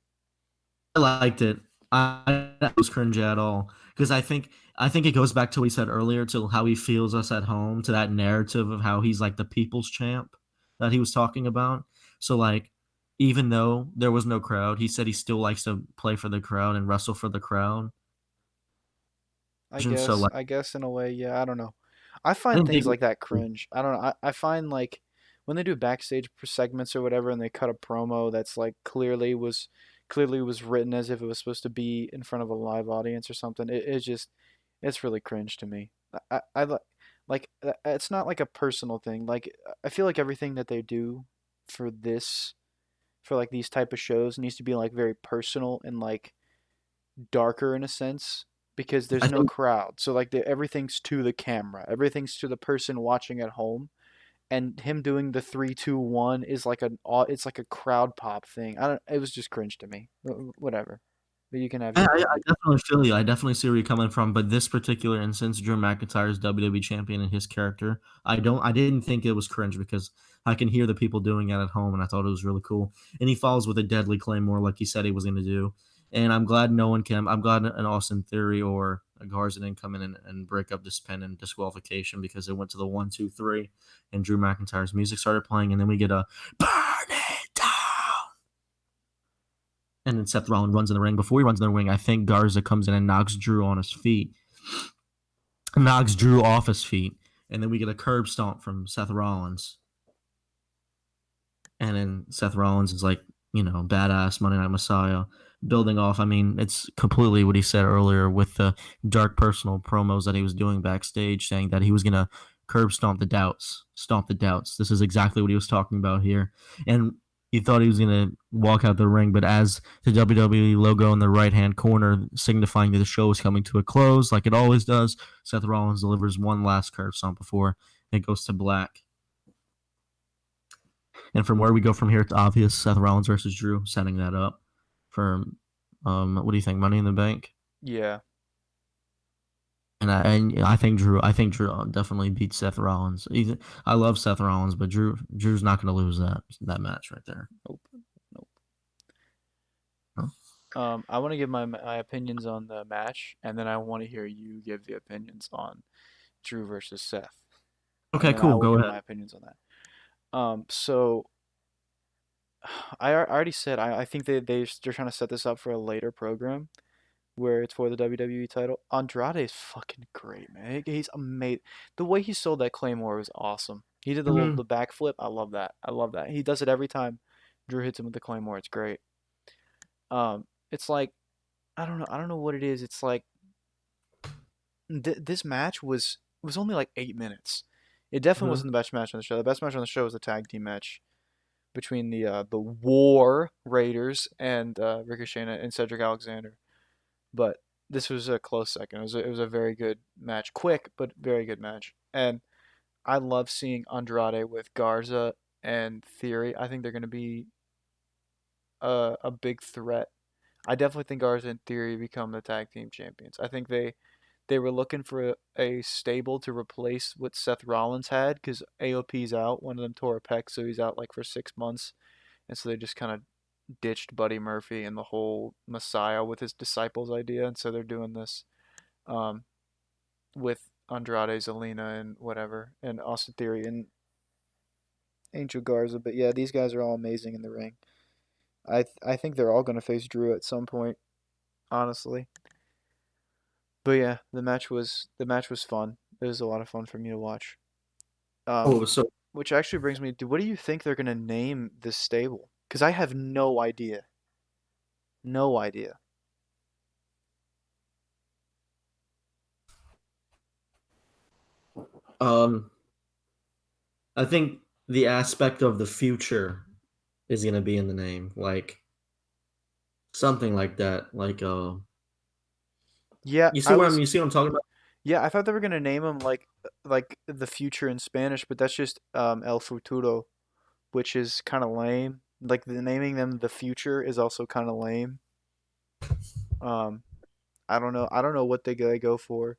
I liked it. I was cringe at all because I think it goes back to what he said earlier to how he feels us at home, to that narrative of how he's like the people's champ that he was talking about. So like, even though there was no crowd, he said he still likes to play for the crowd and wrestle for the crowd. I So guess, like, I guess in a way, yeah, I don't know. I I find didn't things think. like that cringe. I don't know. I find like when they do backstage segments or whatever and they cut a promo that's like clearly was written as if it was supposed to be in front of a live audience or something. It's just it's really cringe to me. It's not like a personal thing. Like I feel like everything that they do for this for like these type of shows needs to be like very personal and like darker in a sense because there's I no think crowd. So like everything's to the camera, everything's to the person watching at home, and him doing the 3, 2, 1 is like it's like a crowd pop thing. I don't. It was just cringe to me. Whatever. But you can have I, your I I opinion. definitely feel you. I definitely see where you're coming from. But this particular instance, Drew McIntyre is WWE champion and his character. I didn't think it was cringe because I can hear the people doing it at home, and I thought it was really cool. And he follows with a deadly claymore, like he said he was going to do. And I'm glad no one can. I'm glad an Austin Theory or a Garza didn't come in and break up this pin and disqualification because it went to the 1, 2, 3, and Drew McIntyre's music started playing, and then we get a burn it down. And then Seth Rollins runs in the ring. Before he runs in the ring, I think Garza comes in and knocks Drew on his feet, knocks Drew off his feet, and then we get a curb stomp from Seth Rollins. And then Seth Rollins is like, badass Monday Night Messiah, building off. I mean, it's completely what he said earlier with the dark personal promos that he was doing backstage, saying that he was gonna curb stomp the doubts, stomp the doubts. This is exactly what he was talking about here, and he thought he was gonna walk out the ring, but as the WWE logo in the right hand corner signifying that the show is coming to a close, like it always does, Seth Rollins delivers one last curb stomp before it goes to black. And from where we go from here, it's obvious Seth Rollins versus Drew, setting that up for what do you think, Money in the Bank? Yeah. And I think Drew definitely beats Seth Rollins. I love Seth Rollins, but Drew's not going to lose that match right there. Nope. Nope. Huh? I want to give my opinions on the match, and then I want to hear you give the opinions on Drew versus Seth, and Okay, then I cool. will Go give ahead. my opinions on that. So I already said I think they're trying to set this up for a later program where it's for the WWE title. Andrade is fucking great, man. He's amazing. The way he sold that Claymore was awesome. He did Mhm. the backflip. I love that. I love that. He does it every time Drew hits him with the Claymore. It's great. It's like I don't know. I don't know what it is. It's like this match was only like 8 minutes. It definitely Mhm. wasn't the best match on the show. The best match on the show was the tag team match between the War Raiders and Ricochet and Cedric Alexander. But this was a close second. It was a very good match, quick but very good match. And I love seeing Andrade with Garza and Theory. I think they're going to be a big threat. I definitely think Garza and Theory become the tag team champions. I think they were looking for a stable to replace what Seth Rollins had because AOP's out. One of them tore a pec, so he's out like for 6 months. And so they just kind of ditched Buddy Murphy and the whole Messiah with his disciples idea. And so they're doing this um, with Andrade, Zelena, and whatever, and Austin Theory and Angel Garza. But yeah, these guys are all amazing in the ring. I think they're all going to face Drew at some point, honestly. But yeah, the match was fun. It was a lot of fun for me to watch. Oh, so Which actually brings me to what do you think they're gonna name this stable? Because I have no idea. No idea. um, I think the aspect of the future is gonna be in the name, like something like that. Like Yeah, you see what I'm talking about? I thought they were gonna name them like the future in Spanish, but that's just El Futuro, which is kind of lame. Like naming them the future is also kind of lame. Um, I don't know. I don't know what they go for.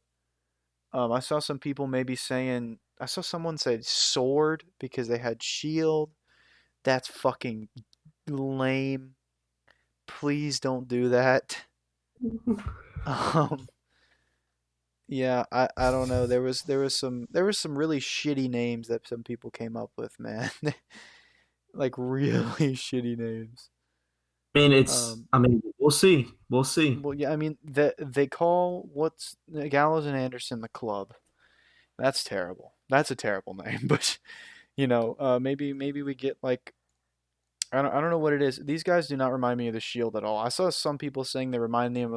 I saw some people maybe saying I saw someone say sword because they had shield. That's fucking lame. Please don't do that. Um, yeah, I don't know. There was some really shitty names that some people came up with, man. Like really shitty names. I mean, Um, we'll see. We'll see. well, yeah, I mean, they call what's Gallows and Anderson the club. That's terrible. That's a terrible name. But maybe we get like I don't know what it is. These guys do not remind me of the Shield at all. I saw some people saying they remind them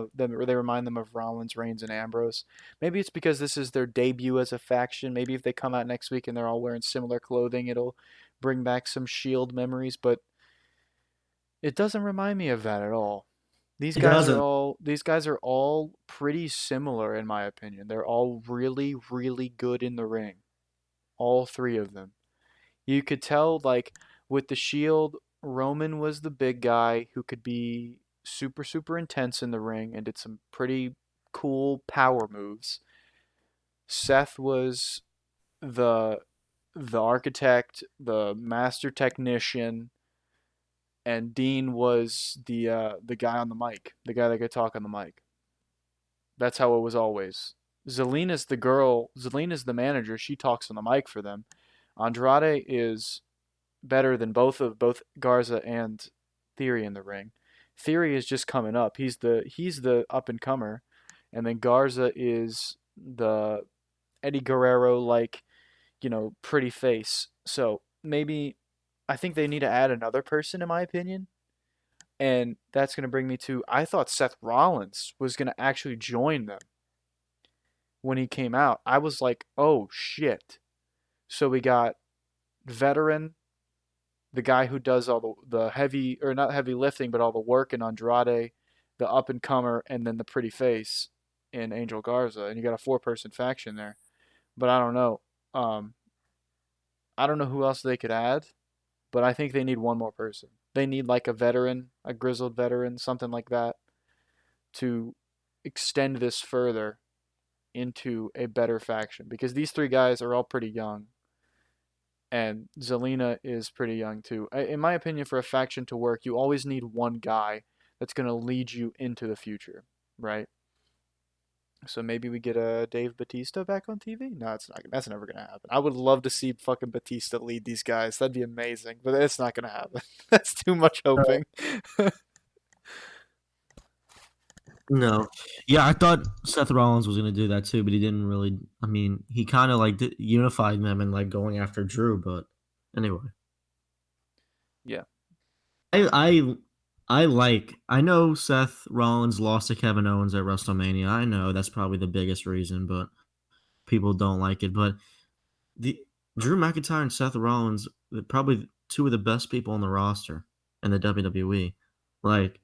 of Rollins, Reigns, and Ambrose. Maybe it's because this is their debut as a faction. Maybe if they come out next week and they're all wearing similar clothing, it'll bring back some Shield memories. But it doesn't remind me of that at all. These It guys are doesn't. all these guys are all pretty similar in my opinion. They're all really, really good in the ring. All three of them. You could tell, like, with the Shield, Roman was the big guy who could be super, super intense in the ring and did some pretty cool power moves. Seth was the the architect, the master technician, and Dean was the guy on the mic, the guy that could talk on the mic. That's how it was always. Zelena's the girl. Zelena's the manager. She talks on the mic for them. Andrade is better than both Garza and Theory in the ring. Theory is just coming up. He's the up and comer, and then Garza is the Eddie Guerrero like pretty face. So maybe I think they need to add another person in my opinion, and that's gonna bring me to I thought Seth Rollins was gonna actually join them when he came out. I was like, oh shit. So we got veteran the guy who does all the heavy or not heavy lifting, but all the work in Andrade, the up and comer, and then the pretty face in Angel Garza, and you got a four-person faction there. But I don't know. Um, I don't know who else they could add, but I think they need one more person. They need like a veteran, a grizzled veteran, something like that, to extend this further into a better faction because these three guys are all pretty young and Zelena is pretty young too. In my opinion, for a faction to work, you always need one guy that's going to lead you into the future, right? So maybe we get a Dave Batista back on TV. No, it's not. That's never going to happen. I would love to see fucking Batista lead these guys. That'd be amazing, but it's not going to happen. That's too much hoping. No. Yeah, I thought Seth Rollins was gonna do that too, but he didn't really. I mean, he kind of like unified them and like going after Drew, but anyway. Yeah. I I know Seth Rollins lost to Kevin Owens at WrestleMania. I know that's probably the biggest reason, but people don't like it. But the Drew McIntyre and Seth Rollins, probably two of the best people on the roster in the WWE. Like,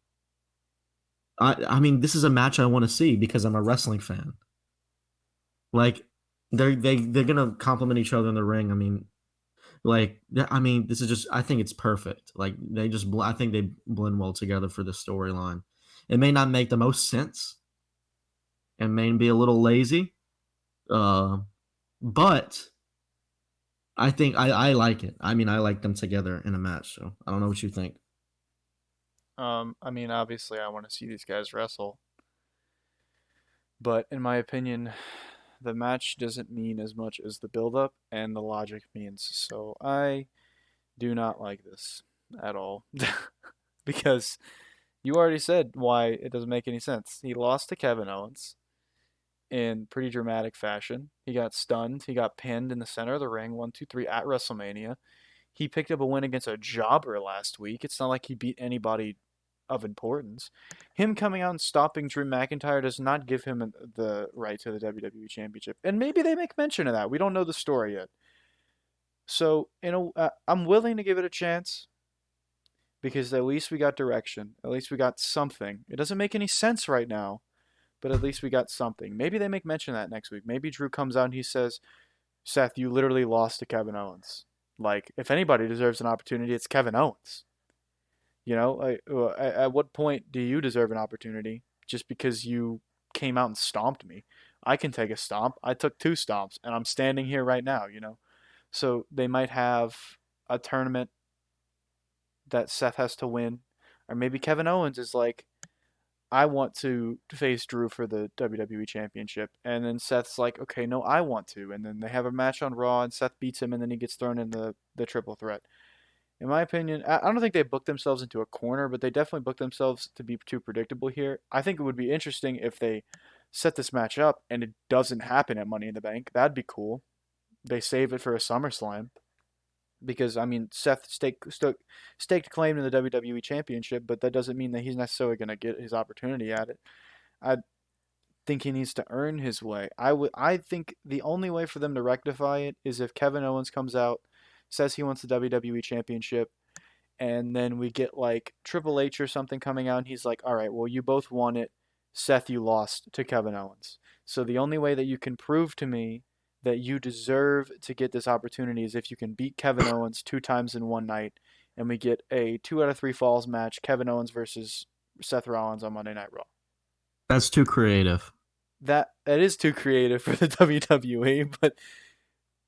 I mean, this is a match I want to see because I'm a wrestling fan. Like, they're gonna complement each other in the ring. I mean, this is just I think it's perfect. Like I think they blend well together for the storyline. It may not make the most sense. It may be a little lazy. But I think I like it. I mean, I like them together in a match. So I don't know what you think. I mean, obviously, I want to see these guys wrestle, but in my opinion, the match doesn't mean as much as the build-up and the logic means. So I do not like this at all, because you already said why it doesn't make any sense. He lost to Kevin Owens in pretty dramatic fashion. He got stunned. He got pinned in the center of the ring, 1, 2, 3 at WrestleMania. He picked up a win against a jobber last week. It's not like he beat anybody of importance. Him coming out and stopping Drew McIntyre does not give him the right to the WWE Championship. And maybe they make mention of that. We don't know the story yet. So, I'm willing to give it a chance because at least we got direction. At least we got something. It doesn't make any sense right now, but at least we got something. Maybe they make mention of that next week. Maybe Drew comes out and he says, Seth, you literally lost to Kevin Owens. Like, if anybody deserves an opportunity, it's Kevin Owens. At what point do you deserve an opportunity just because you came out and stomped me? I can take a stomp. I took 2 stomps, and I'm standing here right now. So they might have a tournament that Seth has to win. Or maybe Kevin Owens is like, I want to face Drew for the WWE Championship. And then Seth's like, okay, no, I want to. And then they have a match on Raw, and Seth beats him, and then he gets thrown in the triple threat. In my opinion, I don't think they booked themselves into a corner, but they definitely booked themselves to be too predictable here. I think it would be interesting if they set this match up and it doesn't happen at Money in the Bank. That'd be cool. They save it for a SummerSlam. Because, I mean, Seth staked claim to the WWE Championship, but that doesn't mean that he's necessarily going to get his opportunity at it. I think he needs to earn his way. I think the only way for them to rectify it is if Kevin Owens comes out, says he wants the WWE Championship, and then we get like Triple H or something coming out, and he's like, all right, well, you both won it. Seth, you lost to Kevin Owens. So the only way that you can prove to me that you deserve to get this opportunity is if you can beat Kevin Owens 2 times in one night, and we get a 2 out of 3 falls match, Kevin Owens versus Seth Rollins on Monday Night Raw. That's too creative. That is too creative for the WWE, but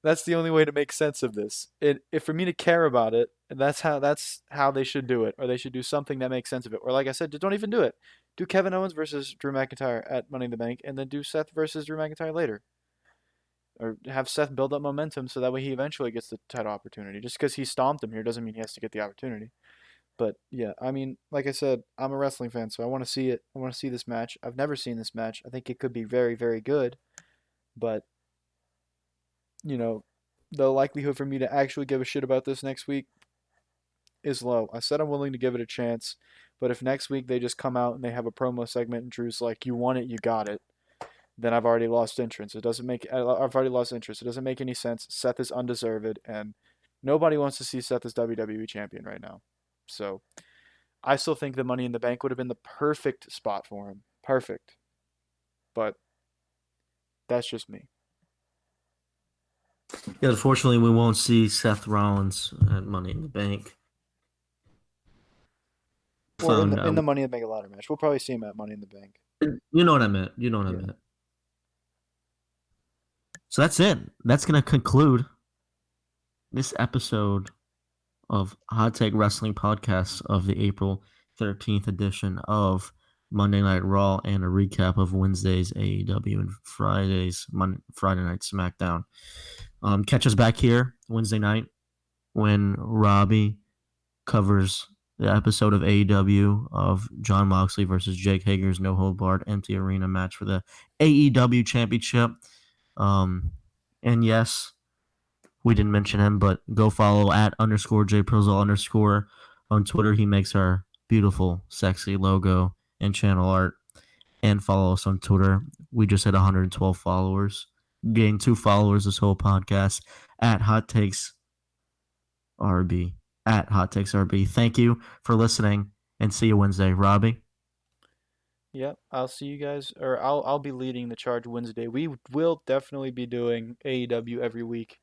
that's the only way to make sense of this. If for me to care about it, that's how they should do it, or they should do something that makes sense of it. Or like I said, just don't even do it. Do Kevin Owens versus Drew McIntyre at Money in the Bank, and then do Seth versus Drew McIntyre later. Or have Seth build up momentum so that way he eventually gets the title opportunity. Just because he stomped him here doesn't mean he has to get the opportunity. But yeah, I mean, like I said, I'm a wrestling fan, so I want to see it. I want to see this match. I've never seen this match. I think it could be very, very good. But, the likelihood for me to actually give a shit about this next week is low. I said I'm willing to give it a chance, but if next week they just come out and they have a promo segment and Drew's like, "You want it, you got it," then I've already lost interest. I've already lost interest. It doesn't make any sense. Seth is undeserved, and nobody wants to see Seth as WWE champion right now. So I still think the Money in the Bank would have been the perfect spot for him. Perfect. But that's just me. Yeah, unfortunately, we won't see Seth Rollins at Money in the Bank. Or in the Money in the Bank ladder match. We'll probably see him at Money in the Bank. You know what I meant. You know what I meant. So that's it. That's going to conclude this episode of Hot Take Wrestling Podcast of the April 13th edition of Monday Night Raw and a recap of Wednesday's AEW and Friday Night SmackDown. Catch us back here Wednesday night when Robbie covers the episode of AEW of Jon Moxley versus Jake Hager's No Hold Barred Empty Arena match for the AEW Championship. And yes, we didn't mention him, but go follow at _JProzel_ on Twitter. He makes our beautiful, sexy logo and channel art. And follow us on Twitter. We just hit 112 followers. Gained 2 followers this whole podcast at Hot Takes RB. At Hot Takes RB. Thank you for listening, and see you Wednesday. Robbie? Yep, I'll see you guys, or I'll be leading the charge Wednesday. We will definitely be doing AEW every week.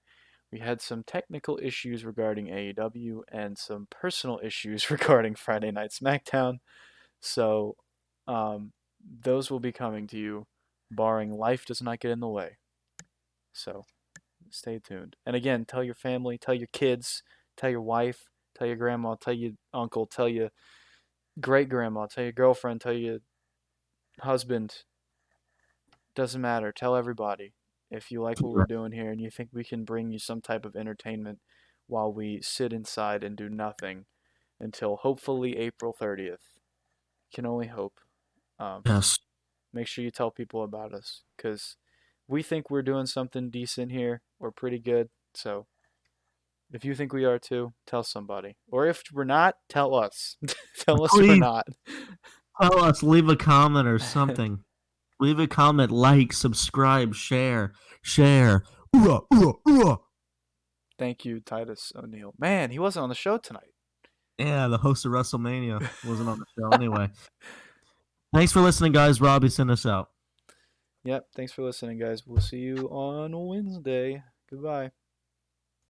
We had some technical issues regarding AEW and some personal issues regarding Friday Night SmackDown. So those will be coming to you, barring life does not get in the way. So stay tuned. And again, tell your family, tell your kids, tell your wife, tell your grandma, tell your uncle, tell your great grandma, tell your girlfriend, tell your husband. Doesn't matter. Tell everybody if you like what we're doing here and you think we can bring you some type of entertainment while we sit inside and do nothing until hopefully April 30th. Can only hope. Yes. Make sure you tell people about us because we think we're doing something decent here. We're pretty good. So if you think we are too, tell somebody. Or if we're not, tell us. Tell us we're Please not. tell us. Leave a comment or something. Leave a comment, like, subscribe, share. Ooh, ooh, ooh. Thank you, Titus O'Neil. Man, he wasn't on the show tonight. Yeah, the host of WrestleMania wasn't on the show anyway. Thanks for listening, guys. Robbie, send us out. Yep, thanks for listening, guys. We'll see you on Wednesday. Goodbye.